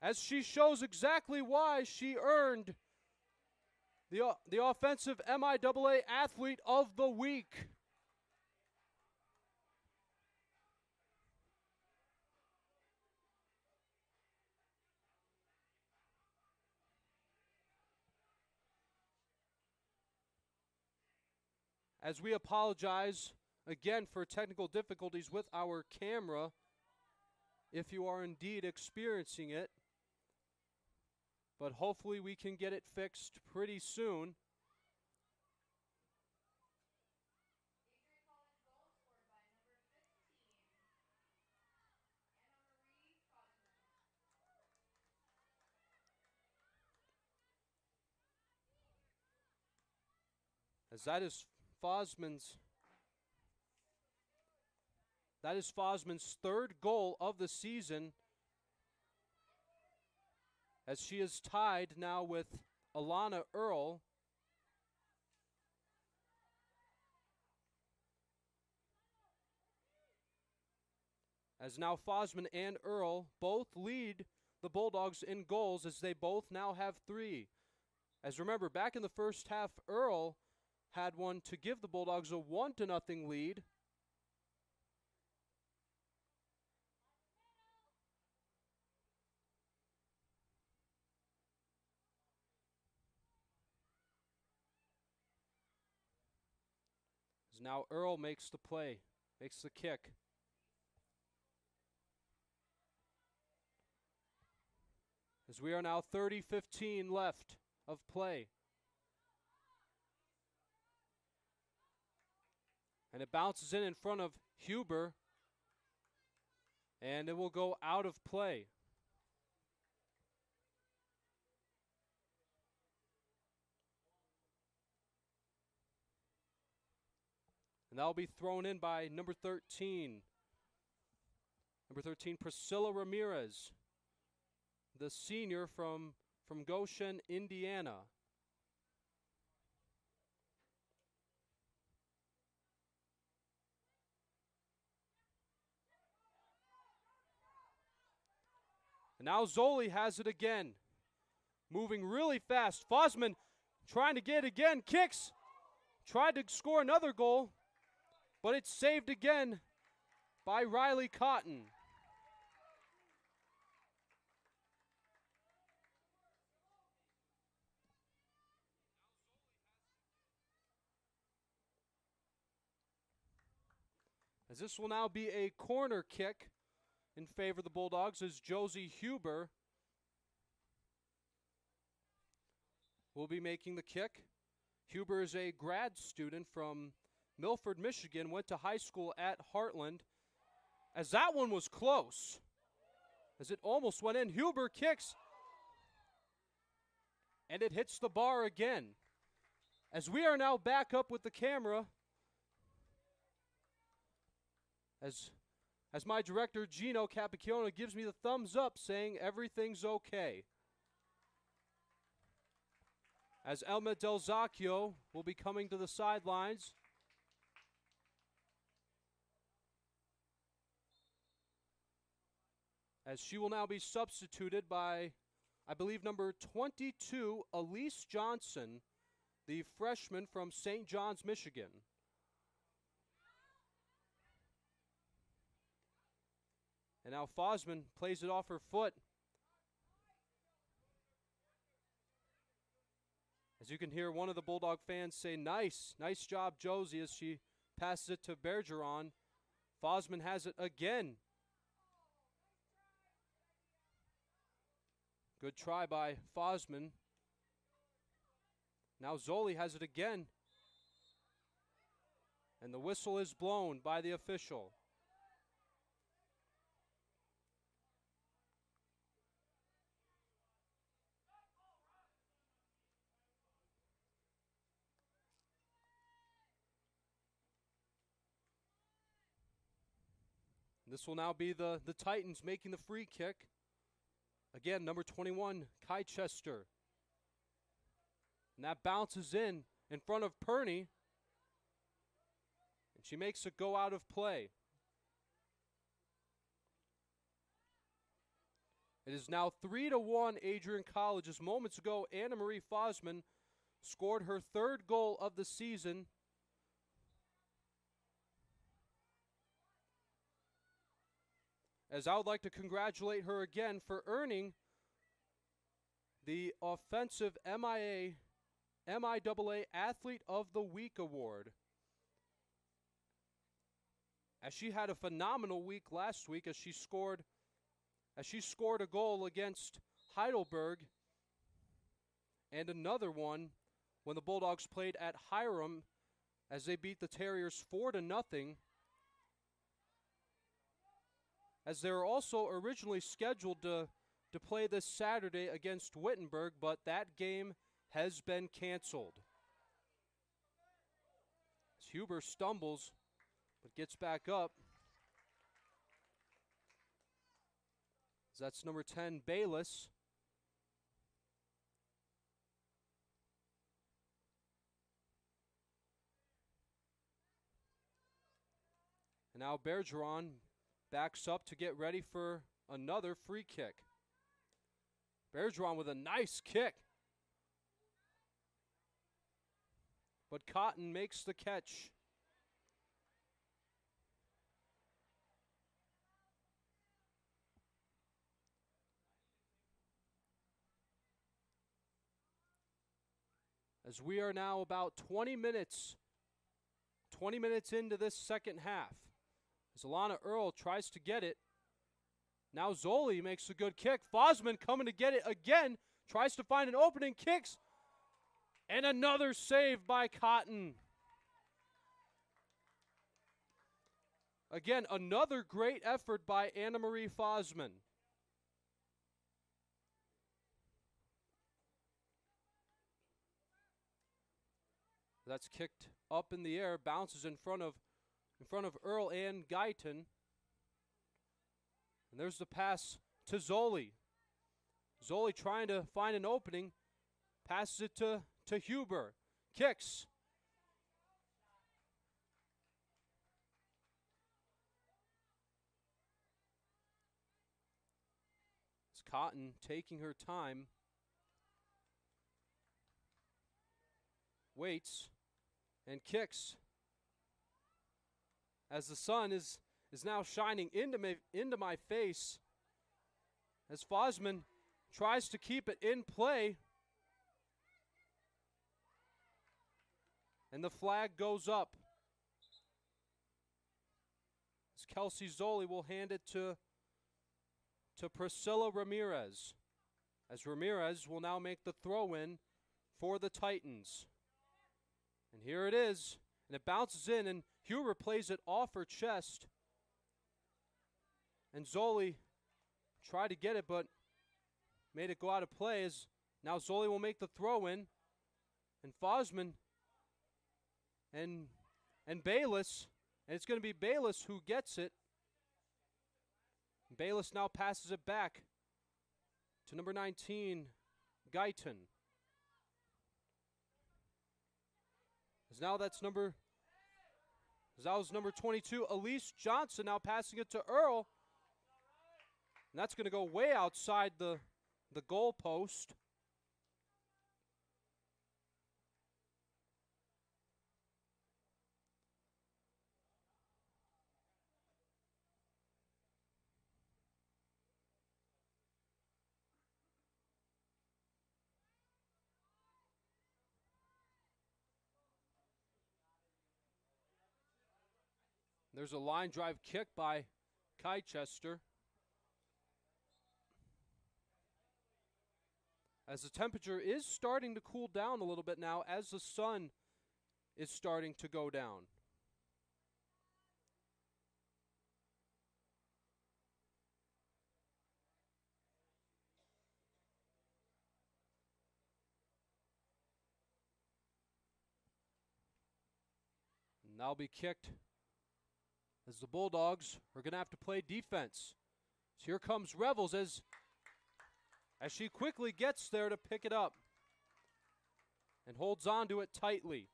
As she shows exactly why she earned the offensive MIAA Athlete of the Week. As we apologize again for technical difficulties with our camera, if you are indeed experiencing it. But hopefully we can get it fixed pretty soon. As that is Fosman's third goal of the season, as she is tied now with Alana Earl. As now Fosman and Earl both lead the Bulldogs in goals, as they both now have 3. As remember, back in the first half, Earl had one to give the Bulldogs a 1-0 lead. As now Earl makes the play, makes the kick. As we are now 30-15 left of play. And it bounces in front of Huber. And it will go out of play. And that will be thrown in by number 13. Number 13, Priscilla Ramirez, the senior from Goshen, Indiana. And now Zoli has it again. Moving really fast. Fosman trying to get again. Kicks. Tried to score another goal. But it's saved again by Riley Cotton. As this will now be a corner kick in favor of the Bulldogs, as Josie Huber will be making the kick. Huber is a grad student from Milford, Michigan, went to high school at Heartland. As that one was close, as it almost went in. Huber kicks, and it hits the bar again. As we are now back up with the camera, as my director, Gino Capicchione, gives me the thumbs up saying everything's okay. As Elma Del Zacchio will be coming to the sidelines. As she will now be substituted by, I believe, number 22, Elise Johnson, the freshman from St. John's, Michigan. And now Fosman plays it off her foot. As you can hear one of the Bulldog fans say, nice job, Josie, as she passes it to Bergeron. Fosman has it again. Good try by Fosman. Now Zoli has it again. And the whistle is blown by the official. This will now be the Titans making the free kick. Again, number 21, Kai Chester. And that bounces in front of Perney. And she makes it go out of play. It is now 3-1 Adrian College. As moments ago, Anna Marie Fosman scored her third goal of the season. As I would like to congratulate her again for earning the Offensive MIAA Athlete of the Week award. As she had a phenomenal week last week as she scored a goal against Heidelberg and another one when the Bulldogs played at Hiram as they beat the Terriers 4-0. As they were also originally scheduled to play this Saturday against Wittenberg, but that game has been canceled. As Huber stumbles, but gets back up. As that's number 10, Bayless. And now Bergeron backs up to get ready for another free kick. Bergeron with a nice kick. But Cotton makes the catch. As we are now about 20 minutes into this second half. As Alana Earl tries to get it. Now Zoli makes a good kick. Fosman coming to get it again. Tries to find an opening, kicks. And another save by Cotton. Again, another great effort by Anna Marie Fosman. That's kicked up in the air, bounces in front of Earl and Guyton. And there's the pass to Zoli. Zoli trying to find an opening. Passes it to Huber. Kicks. It's Cotton taking her time. Waits and kicks. As the sun is now shining into my face, as Fosman tries to keep it in play, and the flag goes up. As Kelsey Zoli will hand it to Priscilla Ramirez, as Ramirez will now make the throw-in for the Titans. And here it is. And it bounces in, and Huber plays it off her chest. And Zoli tried to get it, but made it go out of play. As now Zoli will make the throw in. And Fosman and Bayless. And it's going to be Bayless who gets it. Bayless now passes it back to number 19, Guyton. As now that was number 22, Elise Johnson, now passing it to Earl. And that's going to go way outside the goal post. There's a line drive kick by Chichester. As the temperature is starting to cool down a little bit now, as the sun is starting to go down. And that'll be kicked as the Bulldogs are going to have to play defense. So here comes Revels as she quickly gets there to pick it up and holds on to it tightly.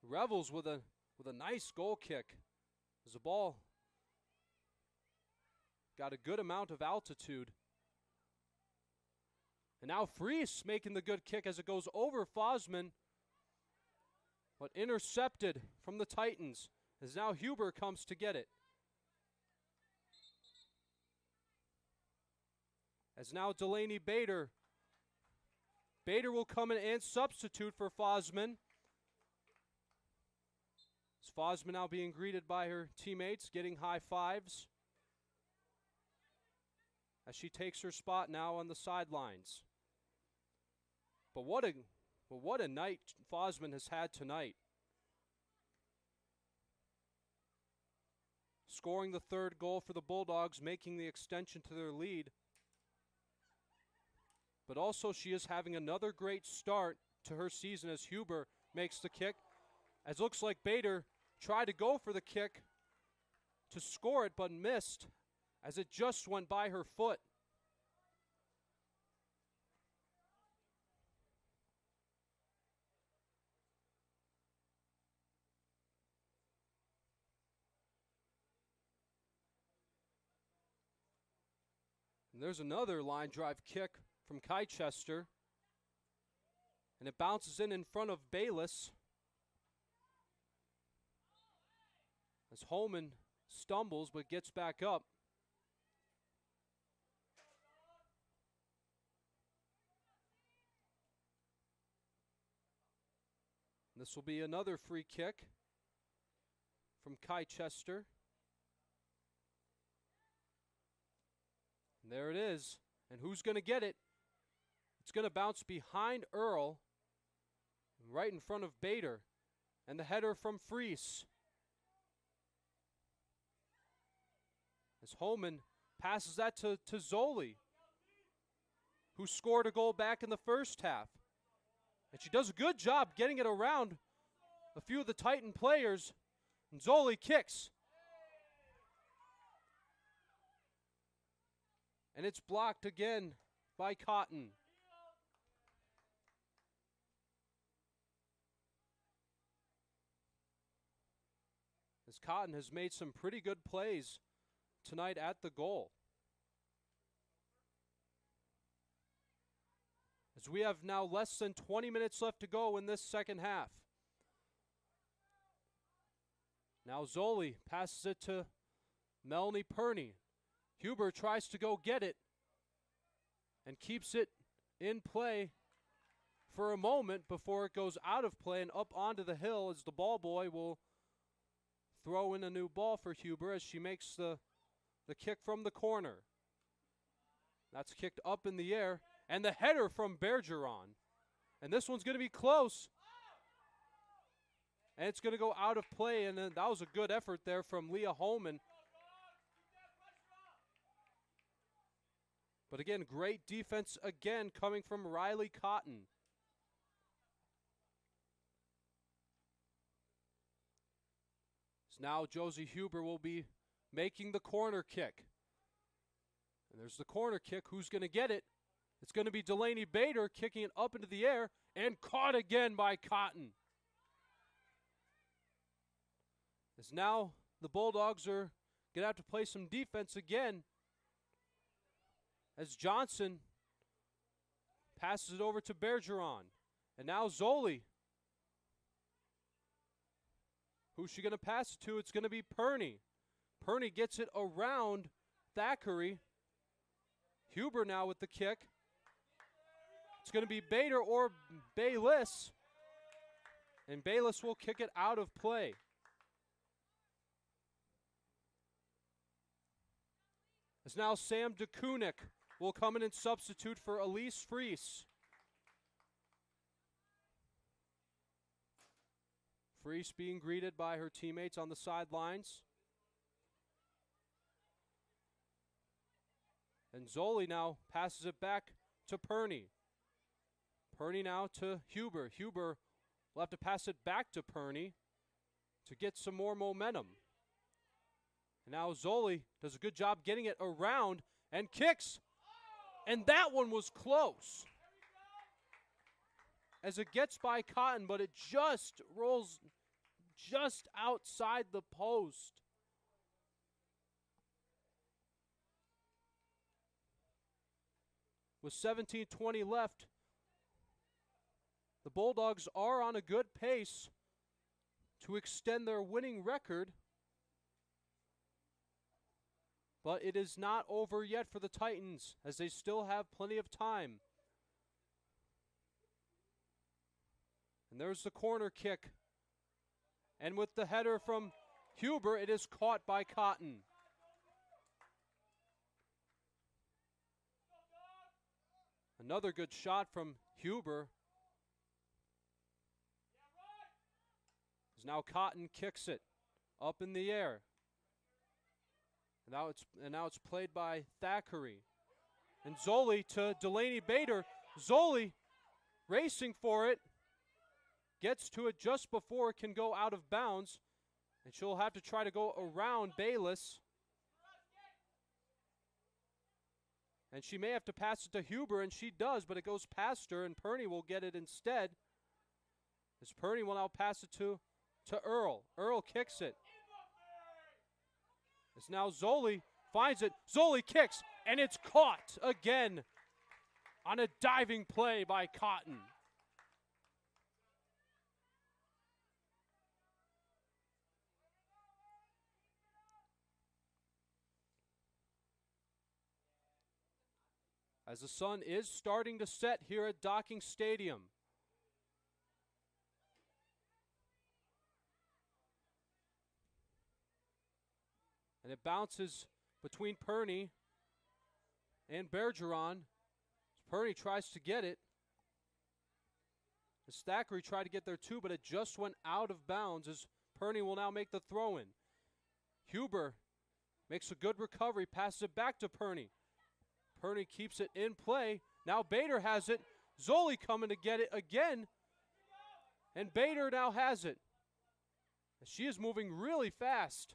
Revels with a nice goal kick as the ball got a good amount of altitude. And now Freese making the good kick as it goes over Fosman, but intercepted from the Titans as now Huber comes to get it. As now Delaney Bader. Bader will come in and substitute for Fosman. As Fosman now being greeted by her teammates, getting high fives as she takes her spot now on the sidelines. But what a night Fosman has had tonight. Scoring the third goal for the Bulldogs, making the extension to their lead. But also she is having another great start to her season as Huber makes the kick. As it looks like Bader tried to go for the kick to score it, but missed as it just went by her foot. And there's another line drive kick from Chichester. And it bounces in front of Bayless. As Holman stumbles but gets back up. And this will be another free kick from Chichester. And there it is. And who's going to get it? It's going to bounce behind Earl, right in front of Bader. And the header from Freese. As Holman passes that to Zoli, who scored a goal back in the first half. And she does a good job getting it around a few of the Titan players. And Zoli kicks. And it's blocked again by Cotton. As Cotton has made some pretty good plays tonight at the goal. As we have now less than 20 minutes left to go in this second half. Now Zoli passes it to Melanie Perney. Huber tries to go get it and keeps it in play for a moment before it goes out of play and up onto the hill as the ball boy will throw in a new ball for Huber as she makes the kick from the corner. That's kicked up in the air And the header from Bergeron. And this one's going to be close. And it's going to go out of play. And then that was a good effort there from Leah Holman. But again, great defense again coming from Riley Cotton. So now Josie Huber will be making the corner kick. And there's the corner kick. Who's going to get it? It's going to be Delaney Bader kicking it up into the air and caught again by Cotton. As now the Bulldogs are going to have to play some defense again. As Johnson passes it over to Bergeron. And now Zoli. Who's she going to pass it to? It's going to be Perney. Perney gets it around Thackeray. Huber now with the kick. It's going to be Bader or Bayless. And Bayless will kick it out of play. As now Sam DeKunik will come in and substitute for Elise Freese. Freese being greeted by her teammates on the sidelines. And Zoli now passes it back to Perney. Perney now to Huber. Huber will have to pass it back to Perney to get some more momentum. And now Zoli does a good job getting it around and kicks. And that one was close. As it gets by Cotton, but it just rolls just outside the post. With 17:20 left, the Bulldogs are on a good pace to extend their winning record. But it is not over yet for the Titans, as they still have plenty of time. And there's the corner kick. And with the header from Huber, it is caught by Cotton. Another good shot from Huber. As now Cotton kicks it up in the air. And now it's played by Thackeray. And Zoli to Delaney Bader. Zoli racing for it. Gets to it just before it can go out of bounds. And she'll have to try to go around Bayless. And she may have to pass it to Huber, and she does, but it goes past her, and Perney will get it instead. As Perney will now pass it to Earl. Earl kicks it. As now Zoli finds it. Zoli kicks, and it's caught again on a diving play by Cotton. As the sun is starting to set here at Docking Stadium. And it bounces between Perney and Bergeron. Perney tries to get it. The Thackeray tried to get there too, but it just went out of bounds as Perney will now make the throw-in. Huber makes a good recovery, passes it back to Perney. Perney keeps it in play. Now Bader has it. Zoli coming to get it again. And Bader now has it. She is moving really fast.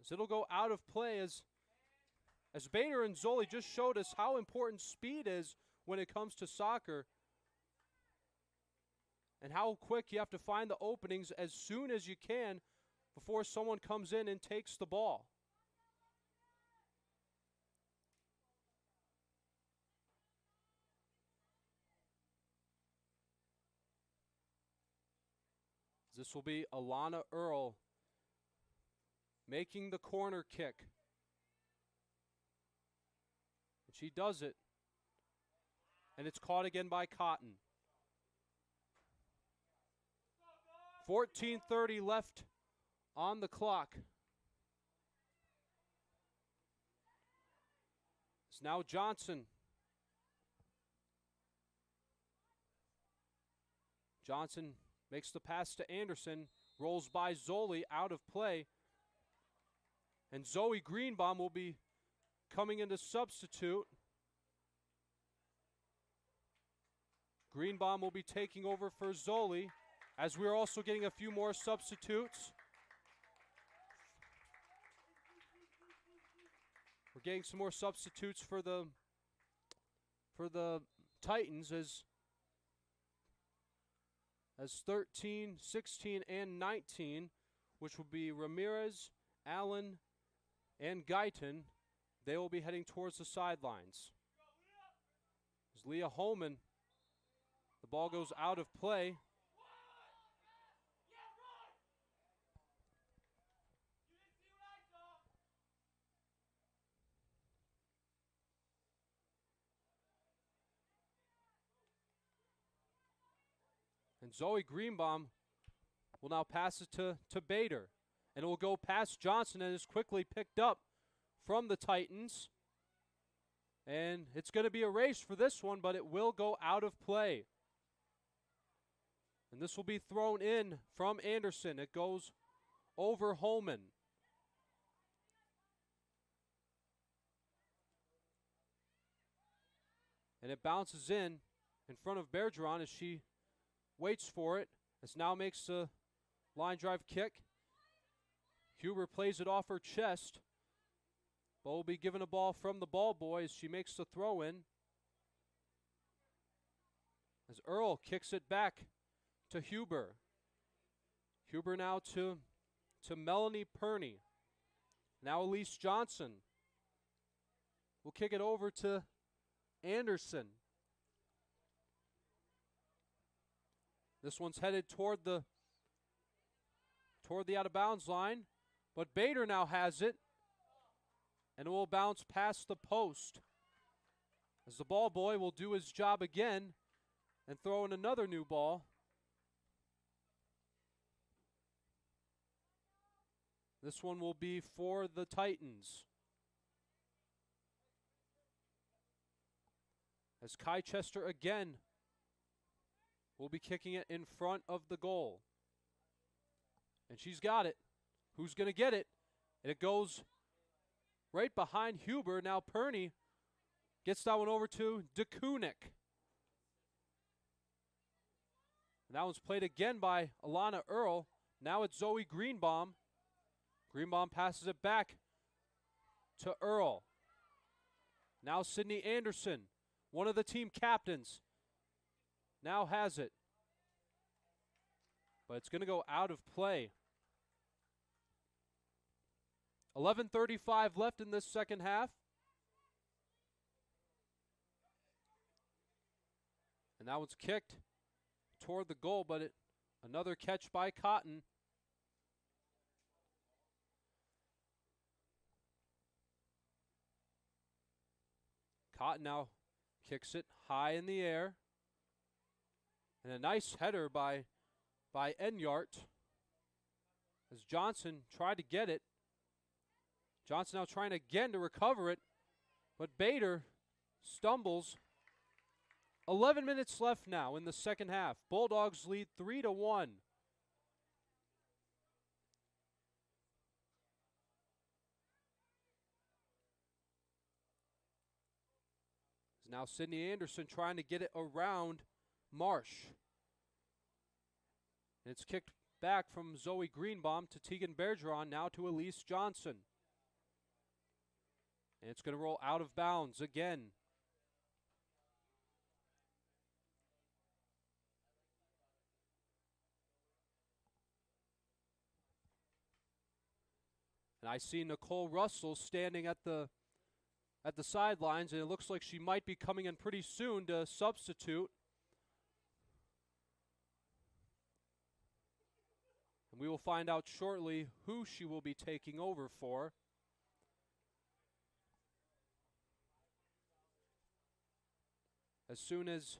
As it'll go out of play as Bader and Zoli just showed us how important speed is when it comes to soccer. And how quick you have to find the openings as soon as you can before someone comes in and takes the ball. This will be Alana Earl making the corner kick. And she does it. And it's caught again by Cotton. 14:30 left on the clock. It's now Johnson Johnson makes the pass to Anderson, rolls by Zoli, out of play. And Zoe Greenbaum will be coming in to substitute. Greenbaum will be taking over for Zoli, as we're also getting a few more substitutes. We're getting some more substitutes for the Titans as 13, 16, and 19, which will be Ramirez, Allen, and Guyton. They will be heading towards the sidelines. As Leah Holman, the ball goes out of play. And Zoe Greenbaum will now pass it to Bader. And it will go past Johnson and is quickly picked up from the Titans. And it's going to be a race for this one, but it will go out of play. And this will be thrown in from Anderson. It goes over Holman. And it bounces in front of Bergeron as she waits for it. As now makes a line drive kick. Huber plays it off her chest. But will be given a ball from the ball boy as she makes the throw in. As Earl kicks it back to Huber. Huber now to Melanie Perney. Now Elise Johnson will kick it over to Anderson. This one's headed toward the out of bounds line, but Bader now has it, and it will bounce past the post. As the ball boy will do his job again and throw in another new ball. This one will be for the Titans. As Kai Chester again will be kicking it in front of the goal. And she's got it. Who's going to get it? And it goes right behind Huber. Now Perney gets that one over to DeKunik. And that one's played again by Alana Earl. Now it's Zoe Greenbaum. Greenbaum passes it back to Earl. Now Sydney Anderson, one of the team captains, now has it. But it's going to go out of play. 11:35 left in this second half. And that one's kicked toward the goal, but another catch by Cotton. Cotton now kicks it high in the air. And a nice header by Enyart. As Johnson tried to get it. Johnson now trying again to recover it. But Bader stumbles. 11 minutes left now in the second half. Bulldogs lead 3-1. Now Sydney Anderson trying to get it around Marsh. And it's kicked back from Zoe Greenbaum to Tegan Bergeron, now to Elise Johnson. And it's going to roll out of bounds again. And I see Nicole Russell standing at the sidelines, and it looks like she might be coming in pretty soon to substitute. And we will find out shortly who she will be taking over for. As soon as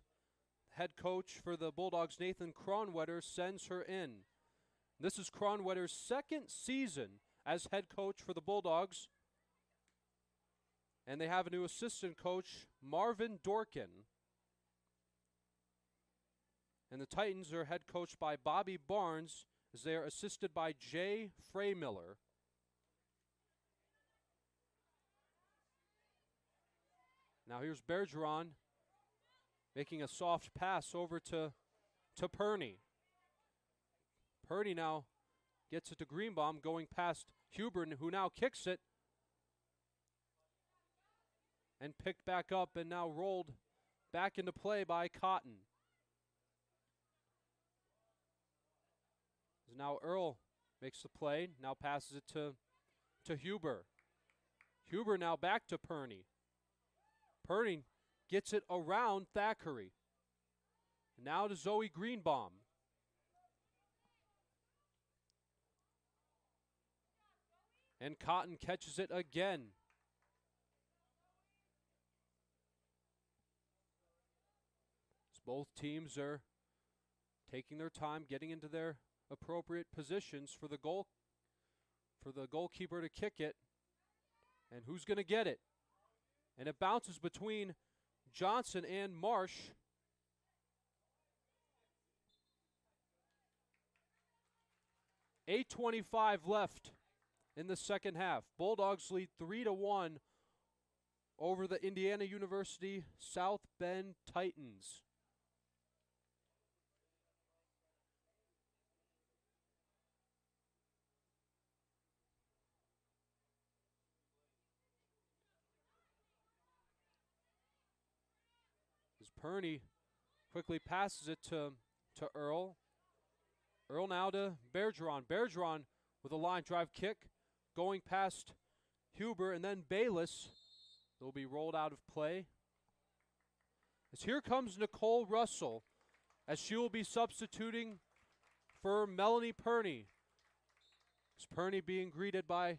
head coach for the Bulldogs, Nathan Kronwetter, sends her in. This is Kronwetter's second season as head coach for the Bulldogs. And they have a new assistant coach, Marvin Dorkin. And the Titans are head coached by Bobby Barnes as they are assisted by Jay Freymiller. Now here's Bergeron making a soft pass over to Perney. Perney now gets it to Greenbaum, going past Huber, who now kicks it. And picked back up and now rolled back into play by Cotton. So now Earl makes the play, now passes it to Huber. Huber now back to Perney. Perney gets it around Thackeray. Now to Zoe Greenbaum. And Cotton catches it again. As both teams are taking their time, getting into their appropriate positions for the goalkeeper to kick it. And who's going to get it? And it bounces between Johnson and Marsh. .8:25 left in the second half. Bulldogs lead 3-1 over the Indiana University South Bend Titans. As Perney quickly passes it to Earl. Earl now to Bergeron. Bergeron with a line drive kick going past Huber, and then Bayless. They'll be rolled out of play. As here comes Nicole Russell, as she will be substituting for Melanie Perney. As Perney being greeted by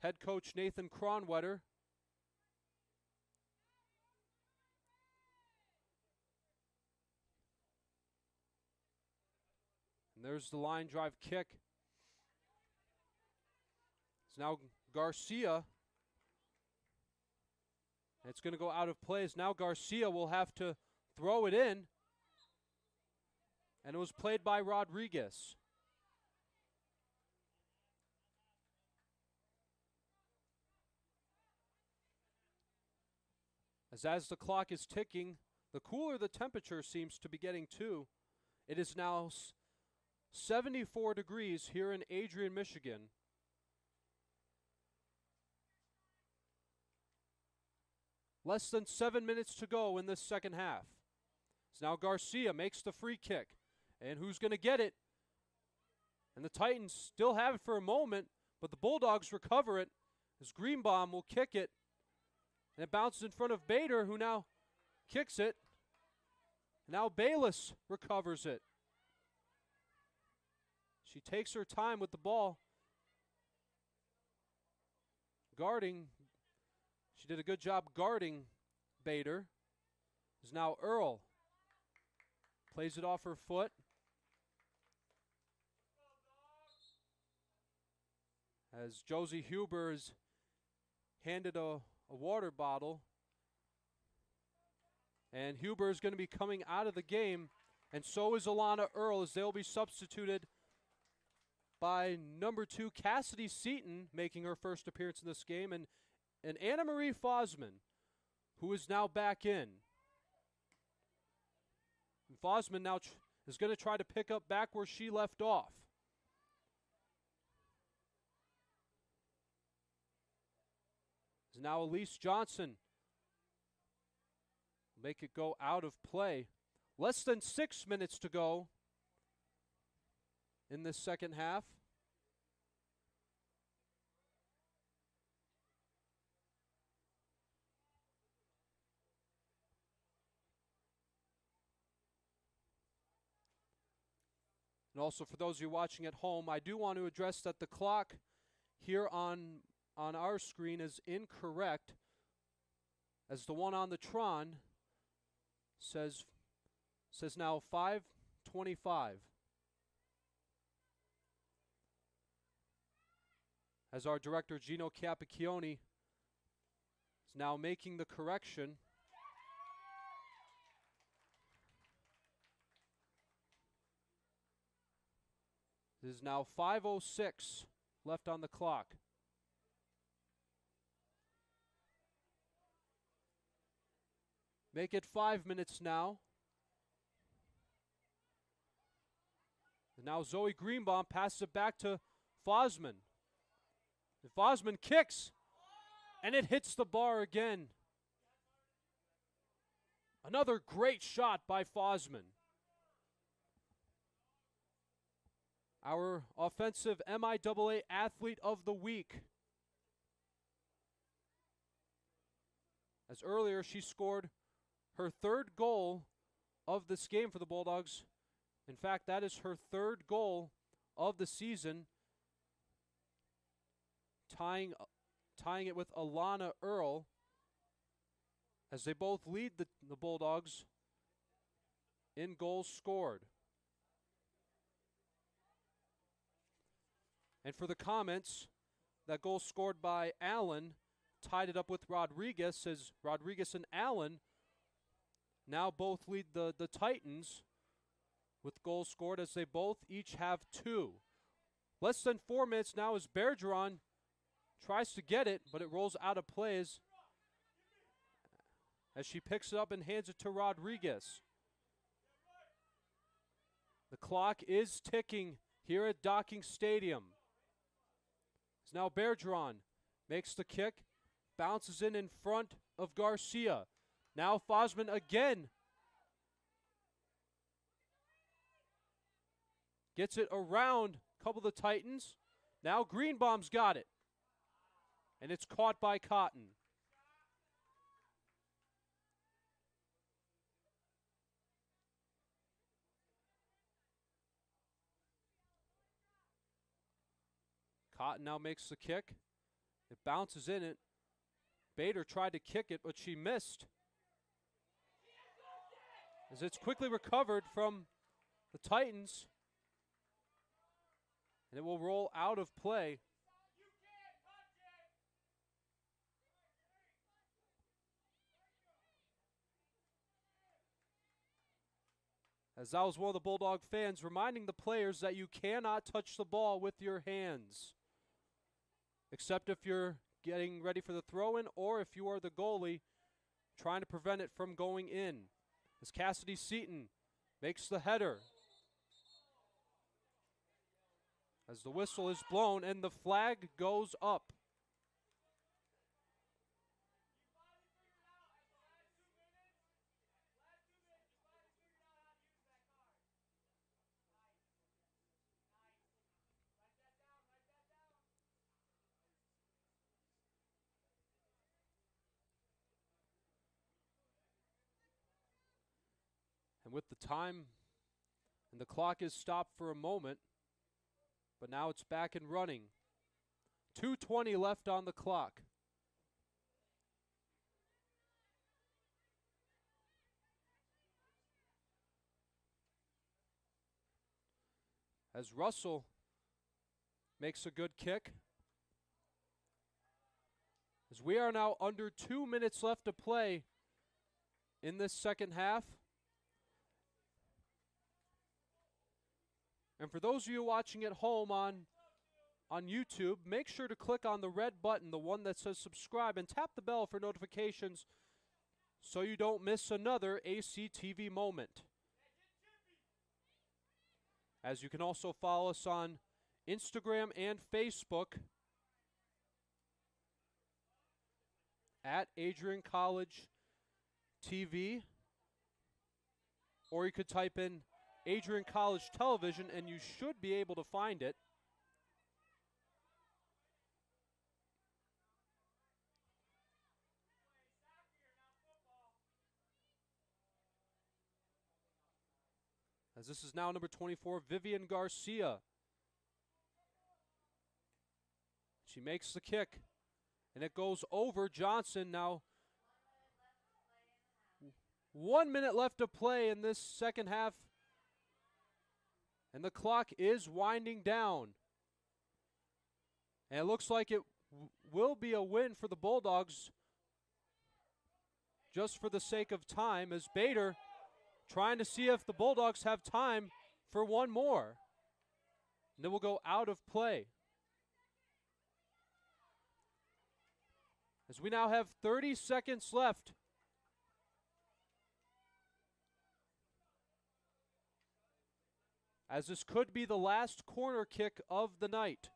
head coach Nathan Kronwetter. And there's the line drive kick. It's now Garcia. It's going to go out of play. As now Garcia will have to throw it in. And it was played by Rodriguez. As the clock is ticking, the cooler the temperature seems to be getting too. It is now 74 degrees here in Adrian, Michigan. Less than 7 minutes to go in this second half. So now Garcia makes the free kick. And who's going to get it? And the Titans still have it for a moment, but the Bulldogs recover it as Greenbaum will kick it. And it bounces in front of Bader, who now kicks it. Now Bayless recovers it. She takes her time with the ball. Guarding. She did a good job guarding Bader. Is now Earl. Plays it off her foot. As Josie Huber is handed a water bottle. And Huber is going to be coming out of the game. And so is Alana Earl, as they'll be substituted by number 2, Cassidy Seaton, making her first appearance in this game, and Anna Marie Fosman, who is now back in. And Fosman now is going to try to pick up back where she left off. Is now Elise Johnson. Make it go out of play. Less than 6 minutes to go in this second half. And also for those of you watching at home, I do want to address that the clock here on our screen is incorrect, as the one on the Tron says now 5:25. As our director Gino Capicchione is now making the correction. It is now 5:06 left on the clock. Make it 5 minutes now. And now Zoe Greenbaum passes it back to Fosman. And Fosman kicks, and it hits the bar again. Another great shot by Fosman. Our offensive MIAA Athlete of the Week. As earlier, she scored her third goal of this game for the Bulldogs. In fact, that is her third goal of the season, tying it with Alana Earl, as they both lead the Bulldogs in goals scored. And for the comments, that goal scored by Allen tied it up with Rodriguez, as Rodriguez and Allen now both lead the Titans with goals scored, as they both each have 2. Less than 4 minutes now as Bergeron tries to get it, but it rolls out of plays as she picks it up and hands it to Rodriguez. The clock is ticking here at Docking Stadium. As now Bergeron makes the kick, bounces in front of Garcia. Now Fosman again gets it around a couple of the Titans. Now Greenbaum's got it. And it's caught by Cotton. Cotton now makes the kick. It bounces in it. Bader tried to kick it, but she missed. As it's quickly recovered from the Titans. And it will roll out of play. As that was one of the Bulldog fans reminding the players that you cannot touch the ball with your hands, except if you're getting ready for the throw-in or if you are the goalie trying to prevent it from going in. As Cassidy Seaton makes the header. As the whistle is blown and the flag goes up. And with the time, and the clock is stopped for a moment, but now it's back and running. 2:20 left on the clock. As Russell makes a good kick. As we are now under 2 minutes left to play in this second half. And for those of you watching at home on YouTube, make sure to click on the red button, the one that says subscribe, and tap the bell for notifications so you don't miss another ACTV moment. As you can also follow us on Instagram and Facebook at Adrian College TV, or you could type in Adrian College Television, and you should be able to find it. As this is now number 24, Vivian Garcia. She makes the kick, and it goes over Johnson. Now 1 minute left to play in this second half. And the clock is winding down. And it looks like it will be a win for the Bulldogs, just for the sake of time, as Bader trying to see if the Bulldogs have time for one more. And it will go out of play. As we now have 30 seconds left. As this could be the last corner kick of the night.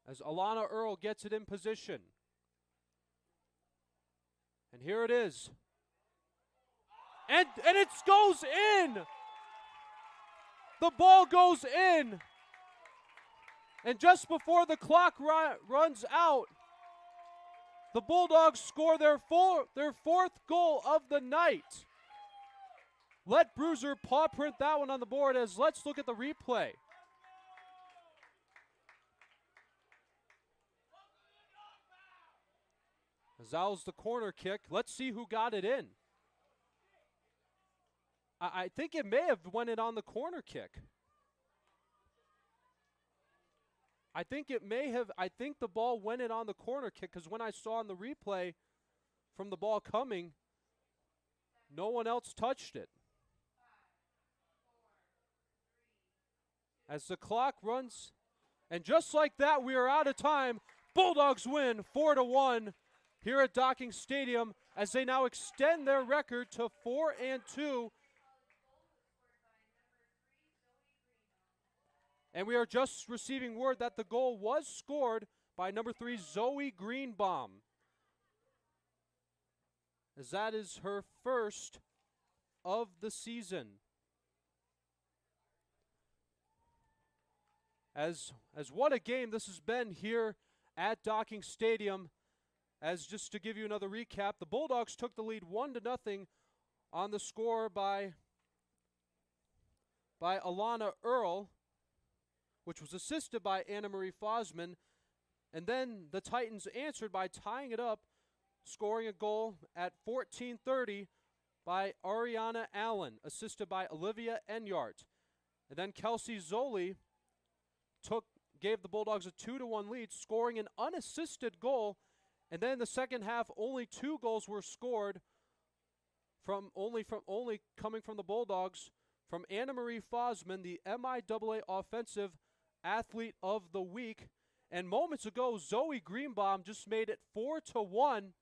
As Alana Earl gets it in position. And here it is. And it goes in! The ball goes in! And just before the clock runs out, the Bulldogs score their fourth goal of the night. Let Bruiser paw print that one on the board as let's look at the replay. As that was the corner kick. Let's see who got it in. I think it may have went in on the corner kick. I think the ball went in on the corner kick because when I saw on the replay from the ball coming, no one else touched it. As the clock runs, and just like that, we are out of time. Bulldogs win 4-1 here at Docking Stadium as they now extend their record to 4-2. And we are just receiving word that the goal was scored by number 3, Zoe Greenbaum. As that is her first of the season. As what a game this has been here at Docking Stadium. As just to give you another recap, the Bulldogs took the lead 1-0 on the score by Alana Earl, which was assisted by Anna Marie Fosman. And then the Titans answered by tying it up, scoring a goal at 14:30 by Ariana Allen, assisted by Olivia Enyart. And then Kelsey Zoli gave the Bulldogs a 2-1 lead, scoring an unassisted goal. And then in the second half, only 2 goals were scored only coming from the Bulldogs, from Anna Marie Fosman, the MIAA Offensive Athlete of the Week. And moments ago, Zoe Greenbaum just made it 4-1.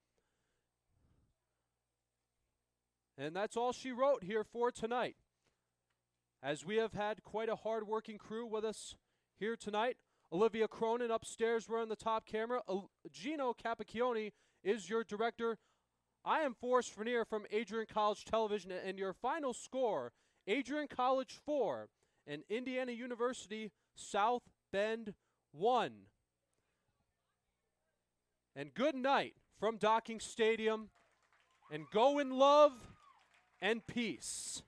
And that's all she wrote here for tonight. As we have had quite a hard-working crew with us here tonight. Olivia Cronin upstairs running the top camera. Gino Capacchione is your director. I am Forrest Vernier from Adrian College Television, and your final score, Adrian College 4 and Indiana University South Bend 1. And good night from Docking Stadium, and go in love and peace.